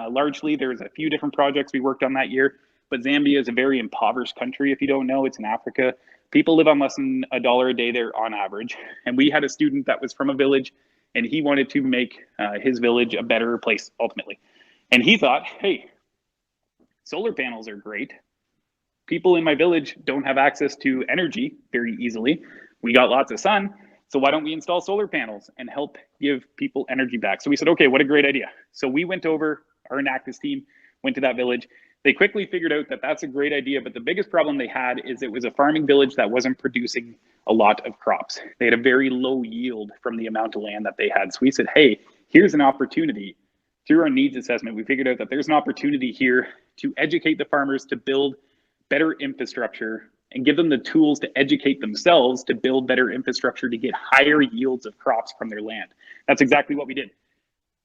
Speaker 4: Largely, there's a few different projects we worked on that year, but Zambia is a very impoverished country. If you don't know, it's in Africa. People live on less than $1 a day there on average. And we had a student that was from a village, and he wanted to make his village a better place ultimately. And he thought, hey, solar panels are great. People in my village don't have access to energy very easily. We got lots of sun, so why don't we install solar panels and help give people energy back? So we said, okay, what a great idea. So we went over, our Enactus team went to that village. They quickly figured out that that's a great idea, but the biggest problem they had is it was a farming village that wasn't producing a lot of crops. They had a very low yield from the amount of land that they had. So we said, hey, here's an opportunity. Through our needs assessment, we figured out that there's an opportunity here to educate the farmers to build better infrastructure and give them the tools to educate themselves to build better infrastructure to get higher yields of crops from their land. That's exactly what we did.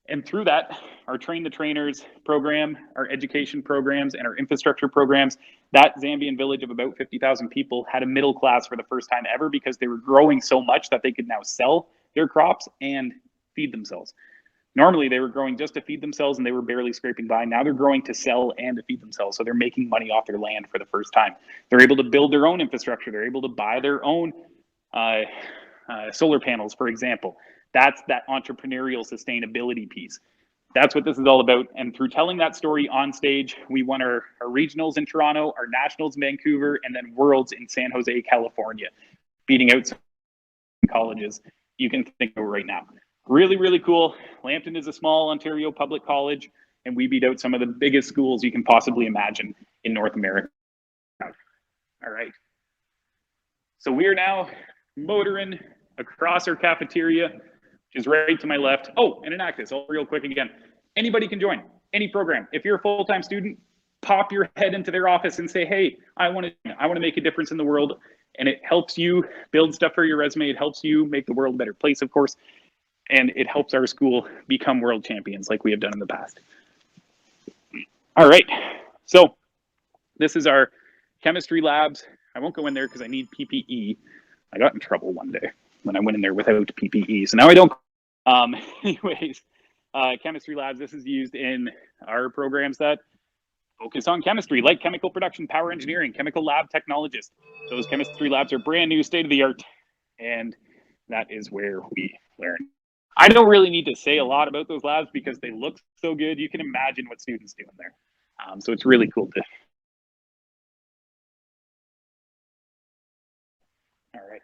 Speaker 4: And through that, our Train the Trainers program, our education programs, and our infrastructure programs, that Zambian village of about 50,000 people had a middle class for the first time ever because they were growing so much that they could now sell their crops and feed themselves. Normally, they were growing just to feed themselves and they were barely scraping by. Now they're growing to sell and to feed themselves. So they're making money off their land for the first time. They're able to build their own infrastructure. They're able to buy their own solar panels, for example. That's that entrepreneurial sustainability piece. That's what this is all about. And through telling that story on stage, we won our regionals in Toronto, our nationals in Vancouver, and then worlds in San Jose, California, beating out some colleges you can think of right now. Really, really cool. Lambton is a small Ontario public college, and we beat out some of the biggest schools you can possibly imagine in North America. All right. So we are now motoring across our cafeteria, which is right to my left. Oh, and Enactus, real quick again. Anybody can join any program. If you're a full-time student, pop your head into their office and say, hey, I want to make a difference in the world. And it helps you build stuff for your resume. It helps you make the world a better place, of course. And it helps our school become world champions like we have done in the past. All right, so this is our chemistry labs. I won't go in there because I need PPE. I got in trouble one day when I went in there without PPE. So now I don't. Anyways, chemistry labs, this is used in our program set. Focus on chemistry, like chemical production, power engineering, chemical lab technologist. Those chemistry labs are brand new, state of the art, and that is where we learn. I don't really need to say a lot about those labs because they look so good. You can imagine what students do in there. So it's really cool to. All right.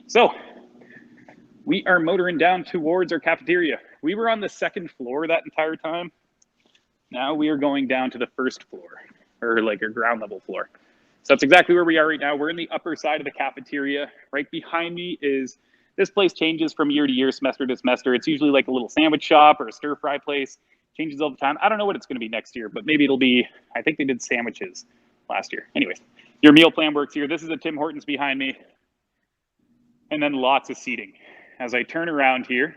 Speaker 4: So we are motoring down towards our cafeteria. We were on the second floor that entire time. Now we are going down to the first floor, or like our ground level floor. So that's exactly where we are right now. We're in the upper side of the cafeteria. Right behind me is, this place changes from year to year, semester to semester. It's usually like a little sandwich shop or a stir fry place. Changes all the time. I don't know what it's going to be next year, but maybe it'll be, I think they did sandwiches last year. Anyways, your meal plan works here. This is a Tim Hortons behind me. And then lots of seating. As I turn around here,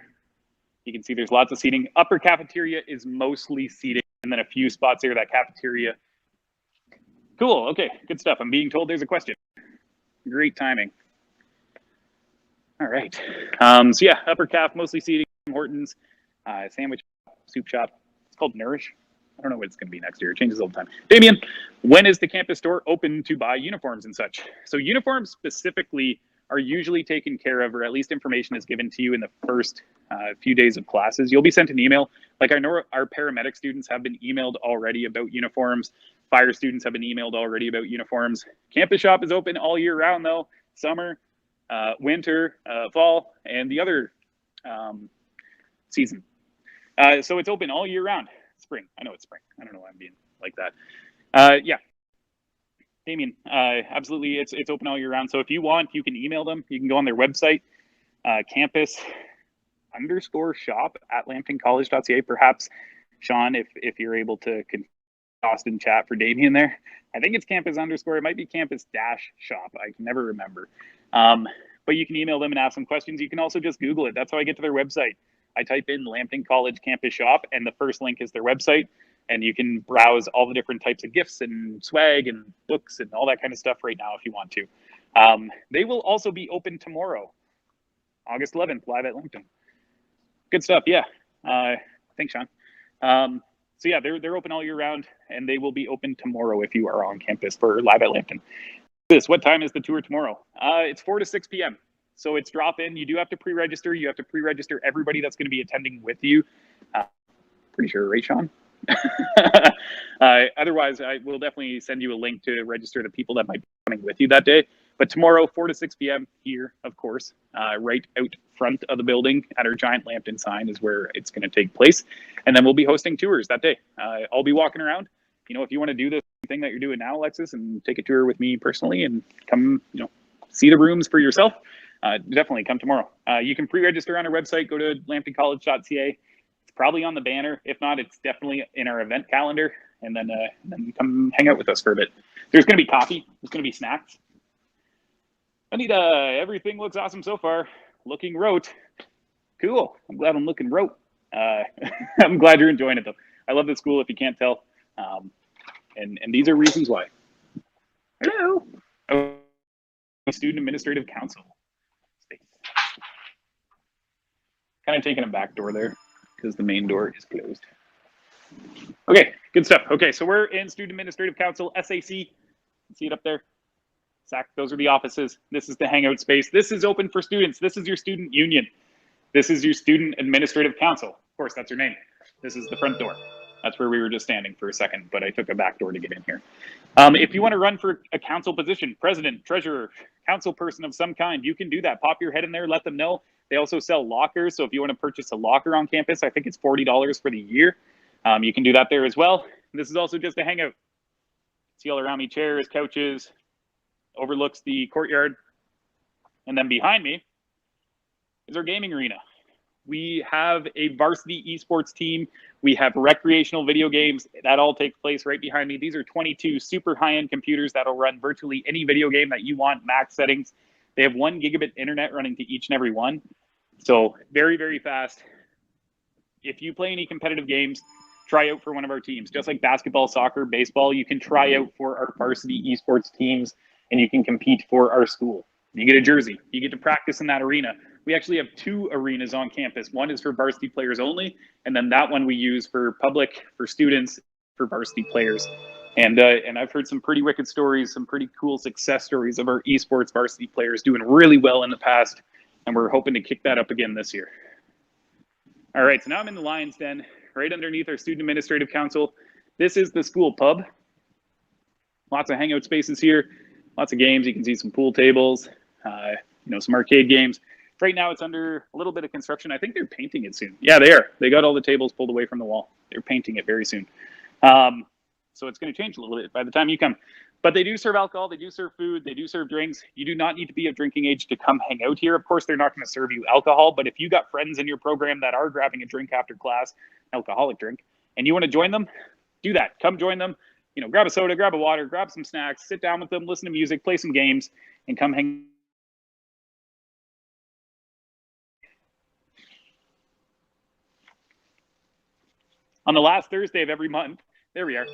Speaker 4: you can see there's lots of seating. Upper cafeteria is mostly seating, and then a few spots there, that cafeteria. Cool, okay, good stuff. I'm being told there's a question. Great timing. All right, so yeah, upper caf, mostly seating, Hortons, sandwich, soup shop. It's called Nourish. I don't know what it's gonna be next year, it changes all the time. Damien, when is the campus store open to buy uniforms and such? So uniforms specifically are usually taken care of, or at least information is given to you in the first few days of classes. You'll be sent an email. Like I know our paramedic students have been emailed already about uniforms. Fire students have been emailed already about uniforms. Campus shop is open all year round though, summer, winter, fall, and the other season. So it's open all year round. Spring, I know it's spring. I don't know why I'm being like that. Yeah. Damien, absolutely, it's open all year round. So if you want, you can email them. You can go on their website, campus_shop@lambtoncollege.ca. Perhaps, Sean, if you're able to toss in chat for Damien there. I think it's campus_, it might be campus-shop. I can never remember. But you can email them and ask them questions. You can also just Google it. That's how I get to their website. I type in Lambton College Campus Shop, and the first link is their website. And you can browse all the different types of gifts and swag and books and all that kind of stuff right now if you want to. They will also be open tomorrow, August 11th, live at Lambton. Good stuff, yeah. Thanks, Sean. So yeah, they're open all year round, and they will be open tomorrow if you are on campus for live at Lambton. What time is the tour tomorrow? It's 4 to 6 p.m. So it's drop in. You do have to pre-register. You have to pre-register everybody that's going to be attending with you. Pretty sure, right, Sean? Otherwise, I will definitely send you a link to register the people that might be coming with you that day. But tomorrow, 4 to 6 p.m. here, of course, right out front of the building at our giant Lambton sign is where it's going to take place. And then we'll be hosting tours that day. I'll be walking around. You know, if you want to do this thing that you're doing now, Alexis, and take a tour with me personally and come, you know, see the rooms for yourself, definitely come tomorrow. You can pre-register on our website. Go to lambtoncollege.ca. Probably on the banner. If not, it's definitely in our event calendar. And then come hang out with us for a bit. There's going to be coffee. There's going to be snacks. Anita, everything looks awesome so far. Looking rote. Cool. I'm glad I'm looking rote. I'm glad you're enjoying it though. I love the school if you can't tell. And these are reasons why. Hello. Oh, Student Administrative Council. Kind of taking a back door there, because the main door is closed. Okay, good stuff. Okay, so we're in Student Administrative Council, SAC. You see it up there? SAC, those are the offices. This is the hangout space. This is open for students. This is your student union. This is your Student Administrative Council. Of course, that's your name. This is the front door. That's where we were just standing for a second, but I took a back door to get in here. If you want to run for a council position, president, treasurer, council person of some kind, you can do that. Pop your head in there, let them know. They also sell lockers, so if you want to purchase a locker on campus, I think it's $40 for the year. You can do that there as well. This is also just a hangout. See all around me, chairs, couches, overlooks the courtyard. And then behind me is our gaming arena. We have a varsity esports team. We have recreational video games that all take place right behind me. These are 22 super high-end computers that'll run virtually any video game that you want, max settings. They have 1 gigabit internet running to each and every one. So very, very fast. If you play any competitive games, try out for one of our teams. Just like basketball, soccer, baseball, you can try out for our varsity esports teams and you can compete for our school. You get a jersey. You get to practice in that arena. We actually have 2 arenas on campus. One is for varsity players only, and then that one we use for public, for students, for varsity players. And I've heard some pretty wicked stories, some pretty cool success stories of our esports varsity players doing really well in the past, and we're hoping to kick that up again this year. All right, so now I'm in the Lions Den, right underneath our Student Administrative Council. This is the school pub. Lots of hangout spaces here, lots of games. You can see some pool tables, some arcade games. Right now it's under a little bit of construction. I think they're painting it soon. Yeah, they are. They got all the tables pulled away from the wall. They're painting it very soon. So it's going to change a little bit by the time you come. But they do serve alcohol. They do serve food. They do serve drinks. You do not need to be of drinking age to come hang out here. Of course, they're not going to serve you alcohol. But if you got friends in your program that are grabbing a drink after class, alcoholic drink, and you want to join them, do that. Come join them. Grab a soda, grab a water, grab some snacks, sit down with them, listen to music, play some games, and come hang. On the last Thursday of every month, there we are,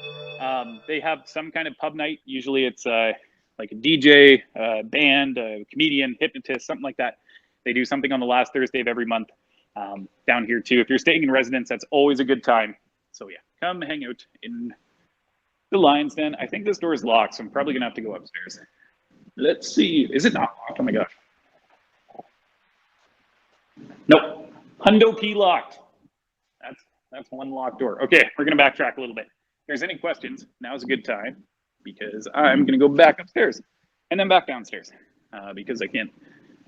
Speaker 4: they have some kind of pub night. Usually it's like a DJ, band, a comedian, hypnotist, something like that. They do something on the last Thursday of every month down here too. If you're staying in residence, that's always a good time. So yeah, come hang out in the Lions Den. I think this door is locked, so I'm probably gonna have to go upstairs. Let's see. Is it not locked? Oh my gosh. Nope. Hundo key locked. That's one locked door. Okay, we're gonna backtrack a little bit. If there's any questions, now's a good time because I'm gonna go back upstairs and then back downstairs because I can't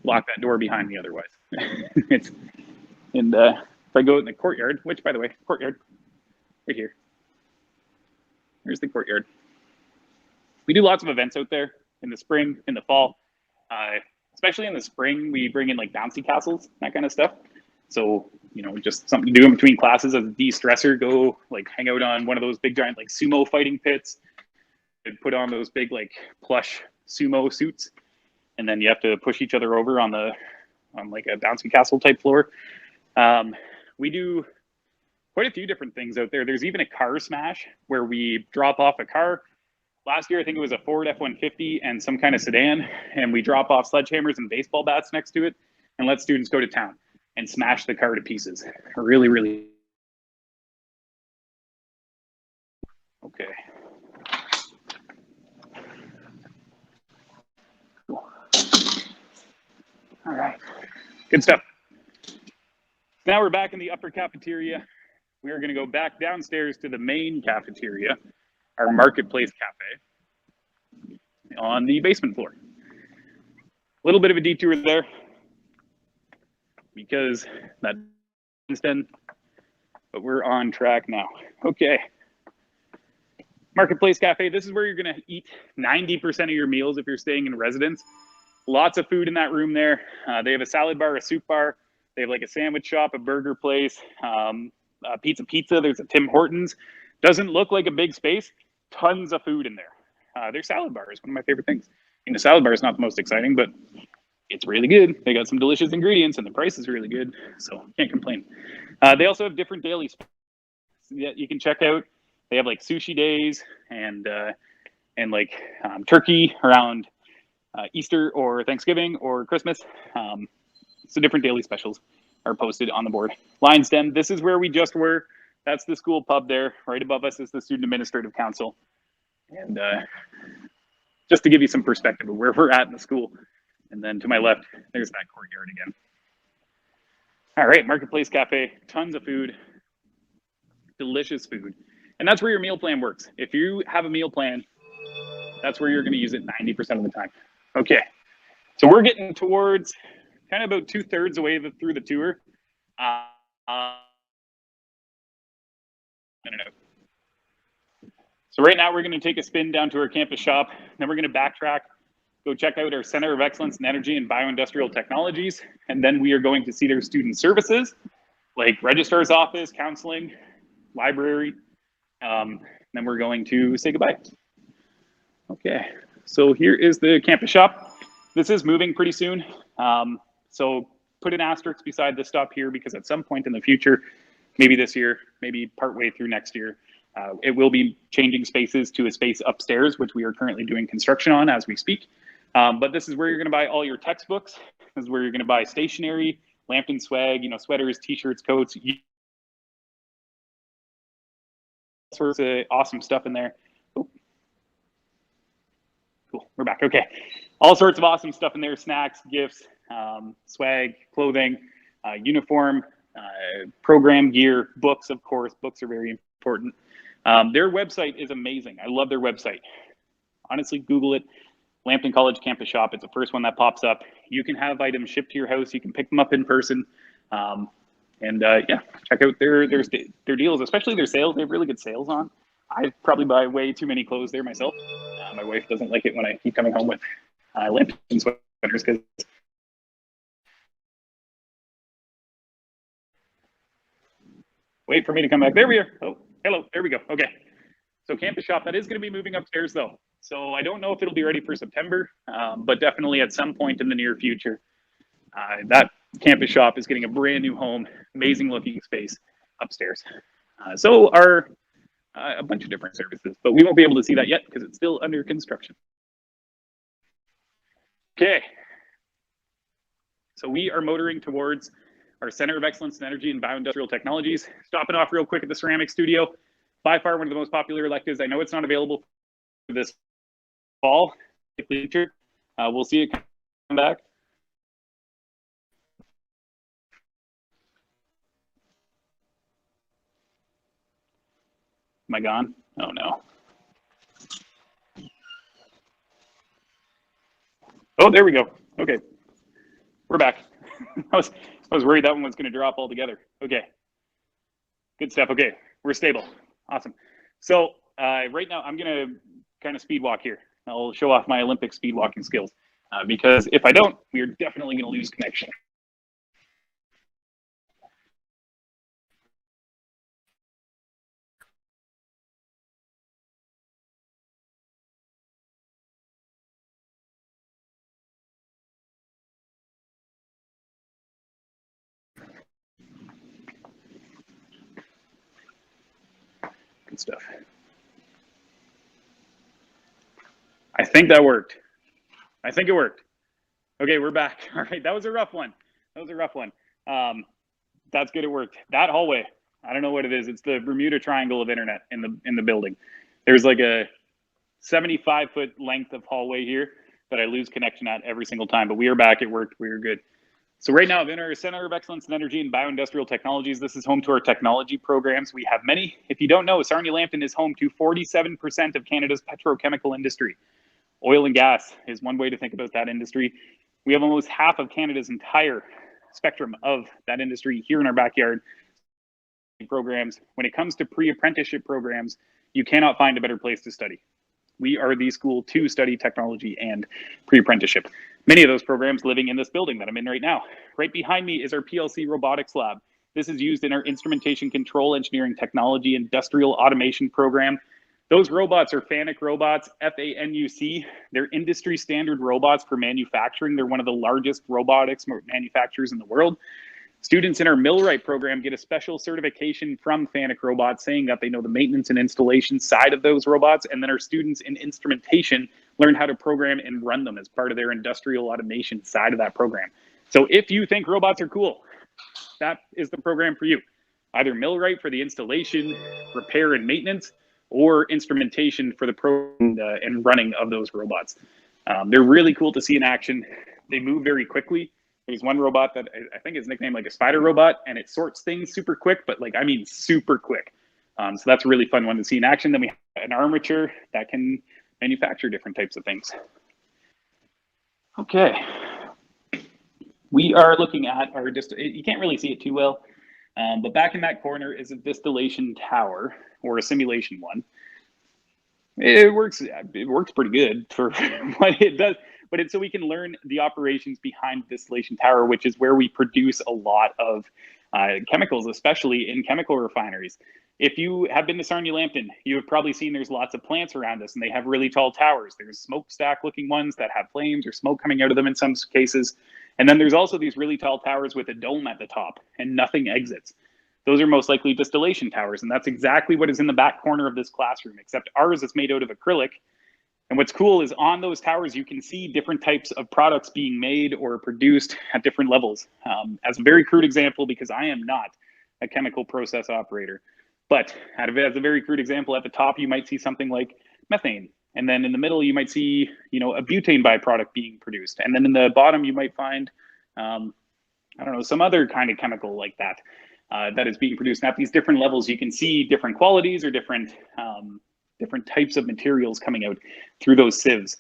Speaker 4: lock that door behind me otherwise. If I go in the courtyard, which by the way, courtyard, right here. Here's the courtyard. We do lots of events out there in the spring, in the fall. Especially in the spring, we bring in like bouncy castles, that kind of stuff. So, just something to do in between classes as a de-stressor, go like hang out on one of those big giant like sumo fighting pits and put on those big like plush sumo suits. And then you have to push each other over on like a bouncy castle type floor. We do quite a few different things out there. There's even a car smash where we drop off a car. Last year, I think it was a Ford F-150 and some kind of sedan, and we drop off sledgehammers and baseball bats next to it and let students go to town and smash the car to pieces. Really, really. Okay. Cool. All right. Good stuff. Now we're back in the upper cafeteria. We are going to go back downstairs to the main cafeteria, our Marketplace Cafe, on the basement floor. A little bit of a detour there because that's done, but we're on track now. Okay. Marketplace Cafe, this is where you're going to eat 90% of your meals if you're staying in residence. Lots of food in that room there. They have a salad bar, a soup bar. They have like a sandwich shop, a burger place, pizza. There's a Tim Hortons. Doesn't look like a big space. Tons of food in there. Their salad bar is one of my favorite things. The salad bar is not the most exciting, but it's really good. They got some delicious ingredients and the price is really good, so can't complain. They also have different daily specials that you can check out. They have like sushi days and like turkey around Easter or Thanksgiving or Christmas. So different daily specials are posted on the board. Lions Den, this is where we just were. That's the school pub there. Right above us is the Student Administrative Council. And just to give you some perspective of where we're at in the school. And then to my left, there's that courtyard again. All right, Marketplace Cafe, tons of food, delicious food. And that's where your meal plan works. If you have a meal plan, that's where you're going to use it 90% of the time. Okay, so we're getting towards kind of about 2/3 away through the tour. I don't know. So right now we're going to take a spin down to our campus shop. Then we're going to backtrack, go check out our Center of Excellence in Energy and Bioindustrial Technologies. And then we are going to see their student services, like registrar's office, counseling, library. Then we're going to say goodbye. Okay, so here is the campus shop. This is moving pretty soon. So put an asterisk beside this stop here because at some point in the future, maybe this year, maybe partway through next year, it will be changing spaces to a space upstairs, which we are currently doing construction on as we speak. But this is where you're going to buy all your textbooks. This is where you're going to buy stationery, Lambton swag, sweaters, t-shirts, coats. sorts of awesome stuff in there. Oh, cool, we're back. Okay, all sorts of awesome stuff in there: snacks, gifts, swag, clothing, uniform, program gear, books. Of course, books are very important. Their website is amazing. I love their website. Honestly, Google it. Lambton College Campus Shop. It's the first one that pops up. You can have items shipped to your house. You can pick them up in person. Yeah, check out their deals, especially their sales. They have really good sales on. I probably buy way too many clothes there myself. My wife doesn't like it when I keep coming home with Lambton sweaters because wait for me to come back. There we are. Oh, hello. There we go. Okay. So Campus Shop, that is going to be moving upstairs though. So I don't know if it'll be ready for September, but definitely at some point in the near future. That Campus Shop is getting a brand new home, amazing looking space upstairs. So are a bunch of different services, but we won't be able to see that yet because it's still under construction. Okay. So we are motoring towards our Center of Excellence in Energy and Bioindustrial Technologies. Stopping off real quick at the ceramic studio. By far one of the most popular electives. I know it's not available for this fall. We'll see it come back. Am I gone? Oh no. Oh, there we go. Okay, we're back. I was worried that one was going to drop altogether. Okay, good stuff. Okay, we're stable. Awesome. So right now I'm going to kind of speed walk here. I'll show off my Olympic speed walking skills because if I don't, we are definitely going to lose connection. Good stuff. I think that worked. I think it worked. Okay, we're back. All right, that was a rough one. That's good. It worked. That hallway, I don't know what it is. It's the Bermuda Triangle of internet in the building. There's like a 75-foot length of hallway here that I lose connection at every single time. But we are back. It worked. We are good. So right now, in our Center of Excellence in Energy and Bioindustrial Technologies, this is home to our technology programs. We have many. If you don't know, Sarnia-Lambton is home to 47% of Canada's petrochemical industry. Oil and gas is one way to think about that industry. We have almost half of Canada's entire spectrum of that industry here in our backyard. Programs. When it comes to pre-apprenticeship programs, you cannot find a better place to study. We are the school to study technology and pre-apprenticeship. Many of those programs living in this building that I'm in right now. Right behind me is our PLC robotics lab. This is used in our instrumentation control engineering technology industrial automation program. Those robots are FANUC robots, FANUC. They're industry standard robots for manufacturing. They're one of the largest robotics manufacturers in the world. Students in our Millwright program get a special certification from FANUC robots saying that they know the maintenance and installation side of those robots. And then our students in instrumentation learn how to program and run them as part of their industrial automation side of that program. So if you think robots are cool, that is the program for you. Either Millwright for the installation, repair and maintenance, or instrumentation for the program and running of those robots. They're really cool to see in action. They move very quickly. There's one robot that I think is nicknamed like a spider robot, and it sorts things super quick, but like, I mean, super quick. So that's a really fun one to see in action. Then we have an armature that can manufacture different types of things. Okay. We are looking at our, you can't really see it too well, but back in that corner is a distillation tower or a simulation one. It works pretty good for what it does. But it's so we can learn the operations behind the distillation tower, which is where we produce a lot of chemicals, especially in chemical refineries. If you have been to Sarnia-Lambton, you have probably seen there's lots of plants around us, and they have really tall towers. There's smokestack-looking ones that have flames or smoke coming out of them in some cases. And then there's also these really tall towers with a dome at the top and nothing exits. Those are most likely distillation towers, and that's exactly what is in the back corner of this classroom, except ours is made out of acrylic. And what's cool is on those towers, you can see different types of products being made or produced at different levels. As a very crude example, because I am not a chemical process operator, But as a very crude example, at the top, you might see something like methane. And then in the middle, you might see, a butane byproduct being produced. And then in the bottom, you might find, I don't know, some other kind of chemical like that that is being produced. And at these different levels, you can see different qualities or different types of materials coming out through those sieves.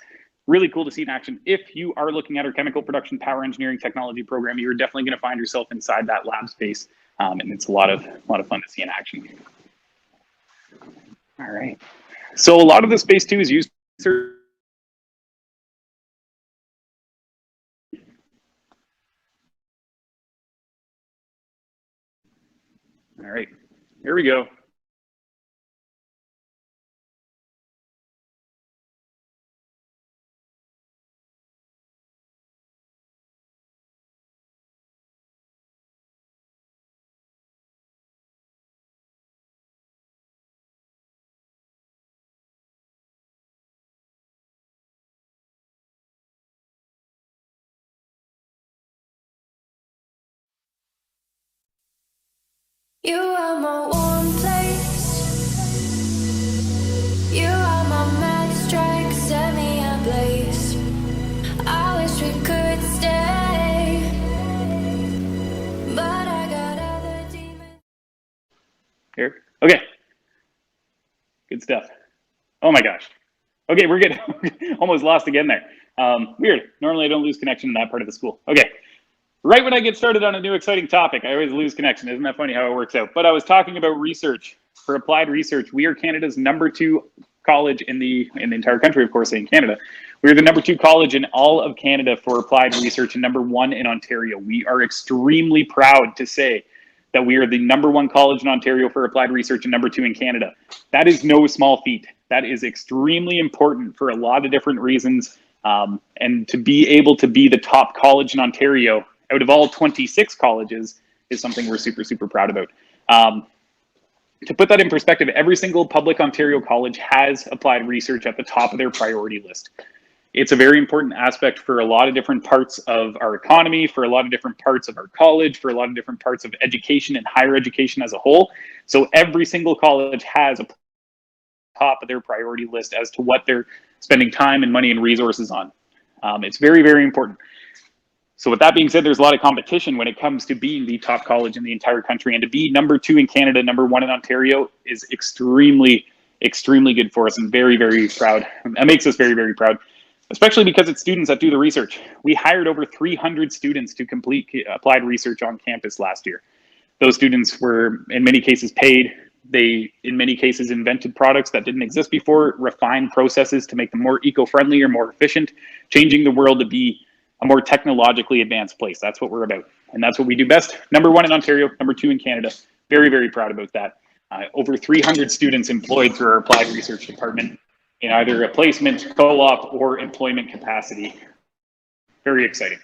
Speaker 4: Really cool to see in action. If you are looking at our chemical production power engineering technology program, you're definitely going to find yourself inside that lab space, and it's a lot of fun to see in action. All right. So a lot of the space too is used for all right, here we go.
Speaker 1: You are my warm place. You are my mad strike, set me ablaze. I wish we could stay, but I got other demons.
Speaker 4: Here. Okay. Good stuff. Oh my gosh. Okay, we're good. Almost lost again there. Weird. Normally I don't lose connection in that part of the school. Okay. Right when I get started on a new exciting topic, I always lose connection. Isn't that funny how it works out? But I was talking about research. For applied research, we are Canada's #2 college in the entire country, of course, in Canada. We're the #2 college in all of Canada for applied research and #1 in Ontario. We are extremely proud to say that we are the #1 college in Ontario for applied research and #2 in Canada. That is no small feat. That is extremely important for a lot of different reasons. And to be able to be the top college in Ontario out of all 26 colleges is something we're super, super proud about. To put that in perspective, every single public Ontario college has applied research at the top of their priority list. It's a very important aspect for a lot of different parts of our economy, for a lot of different parts of our college, for a lot of different parts of education and higher education as a whole. So every single college has a top of their priority list as to what they're spending time and money and resources on. It's very, very important. So with that being said, there's a lot of competition when it comes to being the top college in the entire country, and to be #2 in Canada, #1 in Ontario is extremely, extremely good for us, and very, very proud. That makes us very, very proud, especially because it's students that do the research. We hired over 300 students to complete applied research on campus last year. Those students were in many cases paid. They, in many cases, invented products that didn't exist before, refined processes to make them more eco-friendly or more efficient, changing the world to be a more technologically advanced place. That's what we're about. And that's what we do best. #1 in Ontario, #2 in Canada. Very, very proud about that. Over 300 students employed through our applied research department in either a placement, co-op, or employment capacity. Very exciting.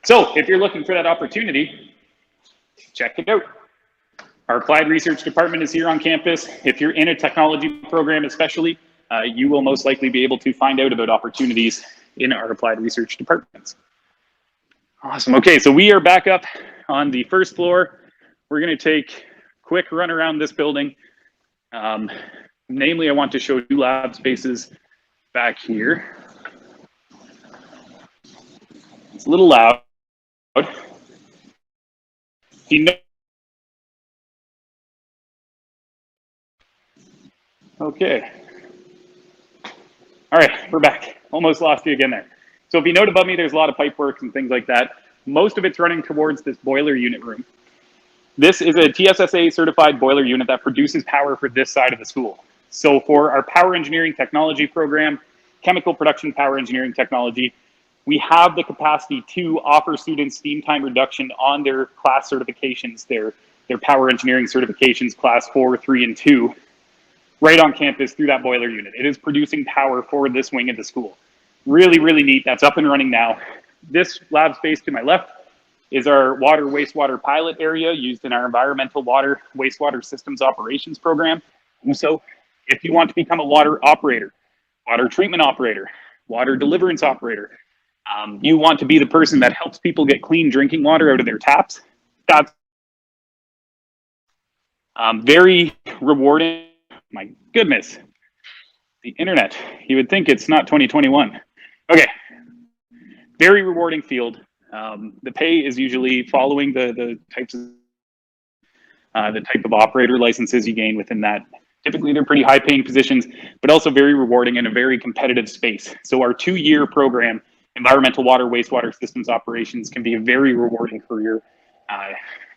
Speaker 4: So if you're looking for that opportunity, check it out. Our applied research department is here on campus. If you're in a technology program especially, you will most likely be able to find out about opportunities in our applied research departments. Awesome. Okay, so we are back up on the first floor. We're going to take a quick run around this building. Namely, I want to show you lab spaces back here. It's a little loud. Okay. All right, we're back. Almost lost you again there. So if you note above me, there's a lot of pipe work and things like that. Most of it's running towards this boiler unit room. This is a TSSA certified boiler unit that produces power for this side of the school. So for our power engineering technology program, chemical production power engineering technology, we have the capacity to offer students steam time reduction on their class certifications, their power engineering certifications, class 4, 3, and 2, right on campus through that boiler unit. It is producing power for this wing of the school. Really, really neat. That's up and running now. This lab space to my left is our water wastewater pilot area used in our environmental water wastewater systems operations program. So if you want to become a water operator, water treatment operator, water deliverance operator, you want to be the person that helps people get clean drinking water out of their taps, that's Very rewarding. My goodness, the internet. You would think it's not 2021. Okay, very rewarding field. The pay is usually following the types of the type of operator licenses you gain within that. Typically, they're pretty high-paying positions, but also very rewarding in a very competitive space. So our 2-year program, Environmental Water Wastewater Systems Operations, can be a very rewarding career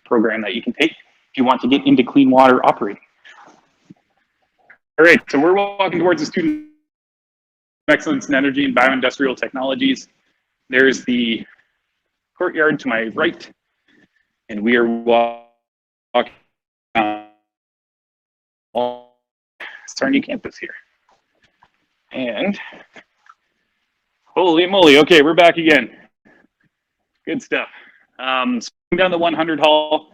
Speaker 4: program that you can take if you want to get into clean water operating. All right, so we're walking towards the Student of Excellence in Energy and Bioindustrial Technologies. There's the courtyard to my right, and we are walking it's our new campus here. And holy moly, okay, we're back again. Good stuff. So down the 100 hall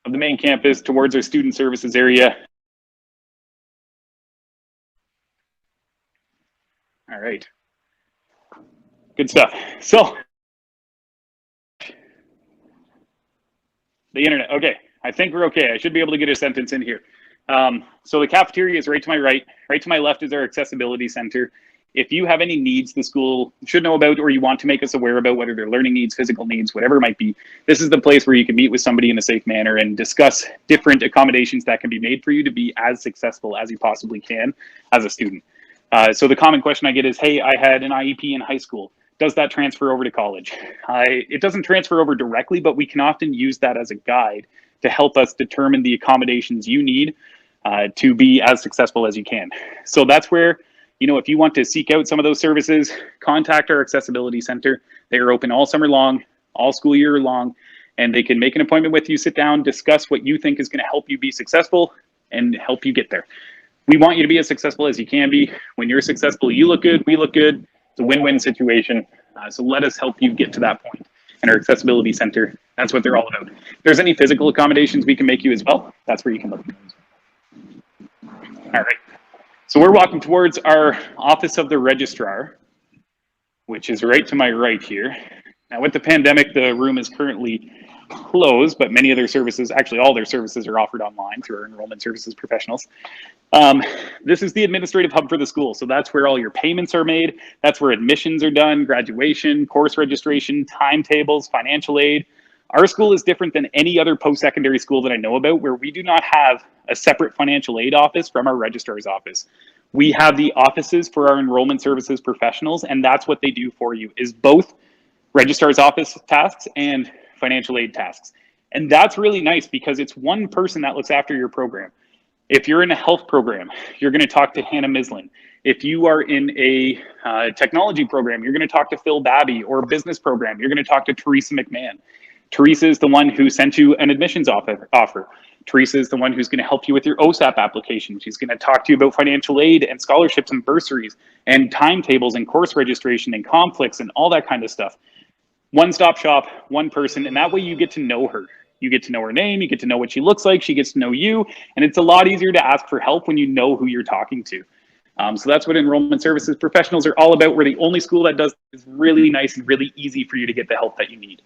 Speaker 4: of the main campus towards our student services area. All right. Good stuff. So the internet, okay. I think we're okay. I should be able to get a sentence in here. So the cafeteria is right to my right. Right to my left is our accessibility center. If you have any needs the school should know about, or you want to make us aware about, whether they're learning needs, physical needs, whatever it might be, this is the place where you can meet with somebody in a safe manner and discuss different accommodations that can be made for you to be as successful as you possibly can as a student. So the common question I get is, hey, I had an IEP in high school. Does that transfer over to college? It doesn't transfer over directly, but we can often use that as a guide to help us determine the accommodations you need to be as successful as you can. So that's where, you know, if you want to seek out some of those services, contact our accessibility center. They are open all summer long, all school year long, and they can make an appointment with you, sit down, discuss what you think is going to help you be successful and help you get there. We want you to be as successful as you can be. When you're successful, you look good, we look good. It's a win-win situation. So let us help you get to that point. And our accessibility center, that's what they're all about. If there's any physical accommodations we can make you as well, that's where you can look. All right. So we're walking towards our office of the registrar, which is right to my right here. Now with the pandemic, the room is currently closed, but many of their services, actually all their services, are offered online through our enrollment services professionals. This is the administrative hub for the school. So that's where all your payments are made. That's where admissions are done, graduation, course registration, timetables, financial aid. Our school is different than any other post-secondary school that I know about, where we do not have a separate financial aid office from our registrar's office. We have the offices for our enrollment services professionals, and that's what they do for you, is both registrar's office tasks and financial aid tasks. And that's really nice because it's one person that looks after your program. If you're in a health program, you're going to talk to Hannah Mislin. If you are in a technology program, you're going to talk to Phil Babby, or a business program, you're going to talk to Teresa McMahon. Teresa is the one who sent you an admissions offer. Teresa is the one who's going to help you with your OSAP application. She's going to talk to you about financial aid and scholarships and bursaries and timetables and course registration and conflicts and all that kind of stuff. One-stop shop, one person, and that way you get to know her. You get to know her name, you get to know what she looks like, she gets to know you, and it's a lot easier to ask for help when you know who you're talking to. So that's what enrollment services professionals are all about. We're the only school that does this. Really nice and really easy for you to get the help that you need.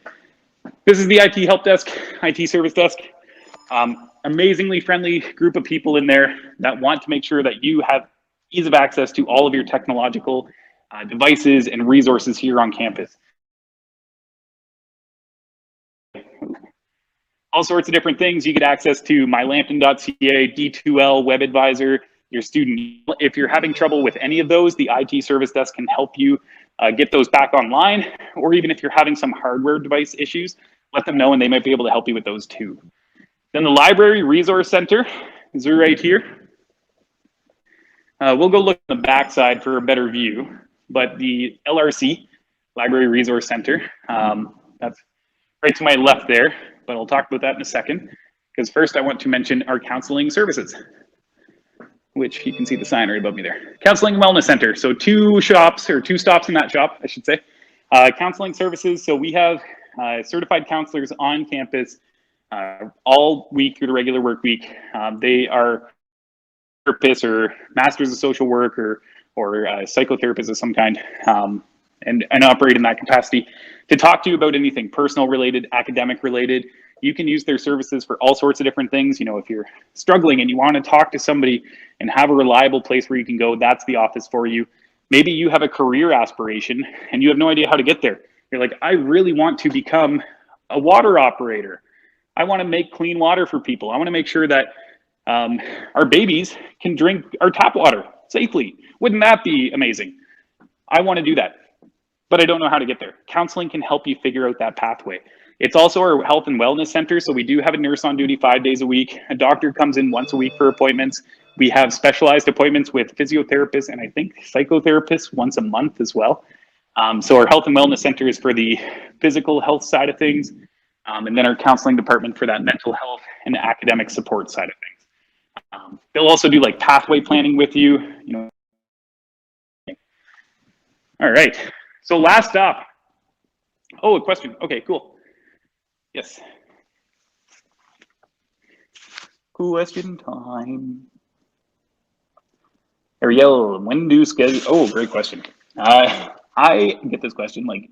Speaker 4: This is the IT help desk, IT service desk. Amazingly friendly group of people in there that want to make sure that you have ease of access to all of your technological devices and resources here on campus. All sorts of different things. You get access to mylambton.ca, D2L, Web Advisor, your student. If you're having trouble with any of those, the IT service desk can help you get those back online, or even if you're having some hardware device issues, let them know and they might be able to help you with those too. Then the Library Resource Center is right here. We'll go look on the backside for a better view, but the LRC, Library Resource Center, that's right to my left there, but I'll talk about that in a second, because first I want to mention our counseling services, which you can see the sign right above me there. Counseling and Wellness Center, so two stops in that shop, I should say. Counseling services, so we have certified counselors on campus all week through the regular work week. They are therapists or masters of social work or psychotherapists of some kind, and operate in that capacity to talk to you about anything personal related, academic related. You can use their services for all sorts of different things. You know, if you're struggling and you want to talk to somebody and have a reliable place where you can go, that's the office for you. Maybe you have a career aspiration and you have no idea how to get there. You're like, I really want to become a water operator. I want to make clean water for people. I want to make sure that our babies can drink our tap water safely. Wouldn't that be amazing? I want to do that, but I don't know how to get there. Counseling can help you figure out that pathway. It's also our health and wellness center. So we do have a nurse on duty 5 days a week. A doctor comes in once a week for appointments. We have specialized appointments with physiotherapists and I think psychotherapists once a month as well. So our health and wellness center is for the physical health side of things. And then our counseling department for that mental health and academic support side of things. They'll also do like pathway planning with you, you know. All right. So last stop. Oh, a question. Okay, cool. Yes. Question time. Ariel, when do schedule? Oh, great question. I get this question like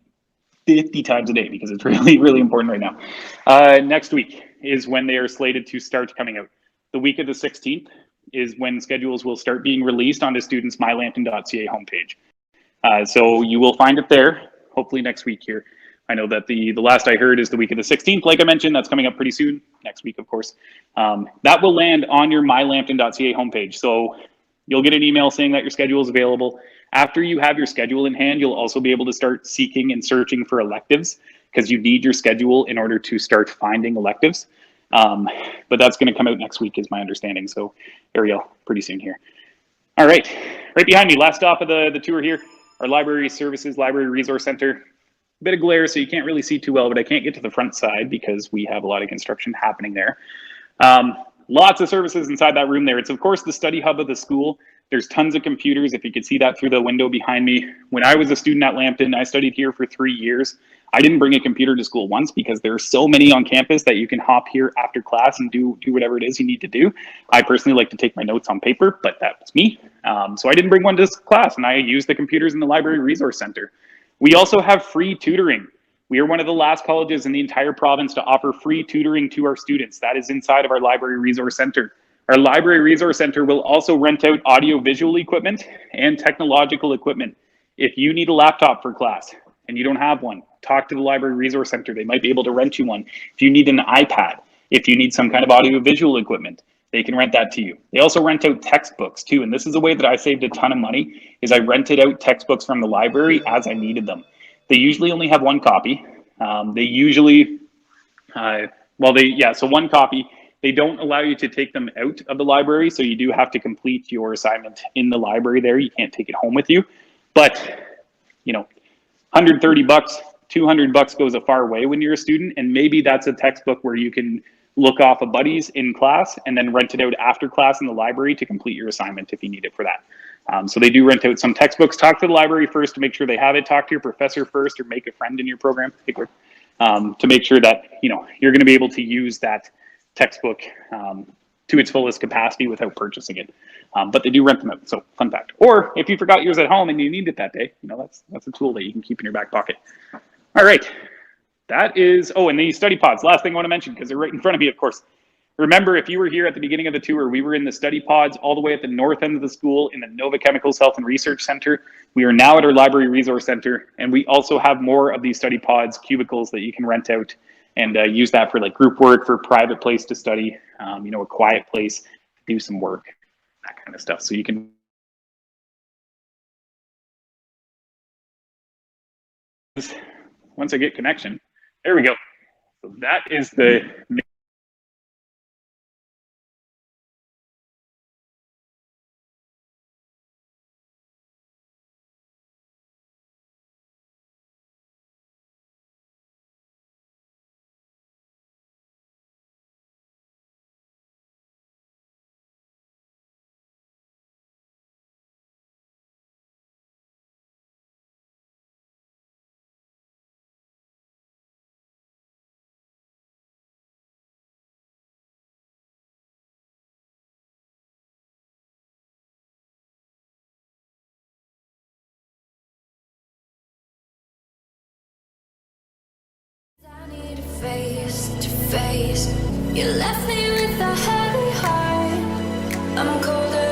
Speaker 4: 50 times a day because it's really, really important right now. Next week is when they are slated to start coming out. The week of the 16th is when schedules will start being released on the students' mylambton.ca homepage. So you will find it there, hopefully next week here. I know that the last I heard is the week of the 16th. Like I mentioned, that's coming up pretty soon, next week, of course. That will land on your mylambton.ca homepage. So you'll get an email saying that your schedule is available. After you have your schedule in hand, you'll also be able to start seeking and searching for electives because you need your schedule in order to start finding electives. But that's going to come out next week is my understanding. So Ariel, pretty soon here. All right, right behind me, last stop of the tour here, our library services, library resource center. A bit of glare, so you can't really see too well, but I can't get to the front side because we have a lot of construction happening there. Lots of services inside that room there. It's, of course, the study hub of the school. There's tons of computers, if you could see that through the window behind me. When I was a student at Lambton, I studied here for 3 years. I didn't bring a computer to school once because there are so many on campus that you can hop here after class and do whatever it is you need to do. I personally like to take my notes on paper, but that was me. So I didn't bring one to class, and I used the computers in the library resource center. We also have free tutoring. We are one of the last colleges in the entire province to offer free tutoring to our students. That is inside of our library resource center. Our library resource center will also rent out audio-visual equipment and technological equipment. If you need a laptop for class and you don't have one, talk to the library resource center. They might be able to rent you one. If you need an iPad, if you need some kind of audio-visual equipment, they can rent that to you. They also rent out textbooks too. And this is a way that I saved a ton of money, is I rented out textbooks from the library as I needed them. They usually only have one copy. They usually, so one copy. They don't allow you to take them out of the library, so you do have to complete your assignment in the library there. You can't take it home with you. But, you know, 130 bucks, 200 bucks goes a far way when you're a student, and maybe that's a textbook where you can look off of buddies in class and then rent it out after class in the library to complete your assignment if you need it for that. So they do rent out some textbooks. Talk to the library first to make sure they have it. Talk to your professor first, or make a friend in your program to make sure that you're going to be able to use that textbook to its fullest capacity without purchasing it. But they do rent them out. So fun fact. Or if you forgot yours at home and you need it that day, that's a tool that you can keep in your back pocket. All right. That is, and the study pods, last thing I want to mention, because they're right in front of me, of course. Remember, if you were here at the beginning of the tour, we were in the study pods all the way at the north end of the school in the Nova Chemicals Health and Research Center. We are now at our Library Resource Center, and we also have more of these study pods, cubicles that you can rent out and use that for like group work, for private place to study, a quiet place, do some work, that kind of stuff. So you can once I get connection, there we go. So that is the
Speaker 1: face. You left me with a heavy heart. I'm colder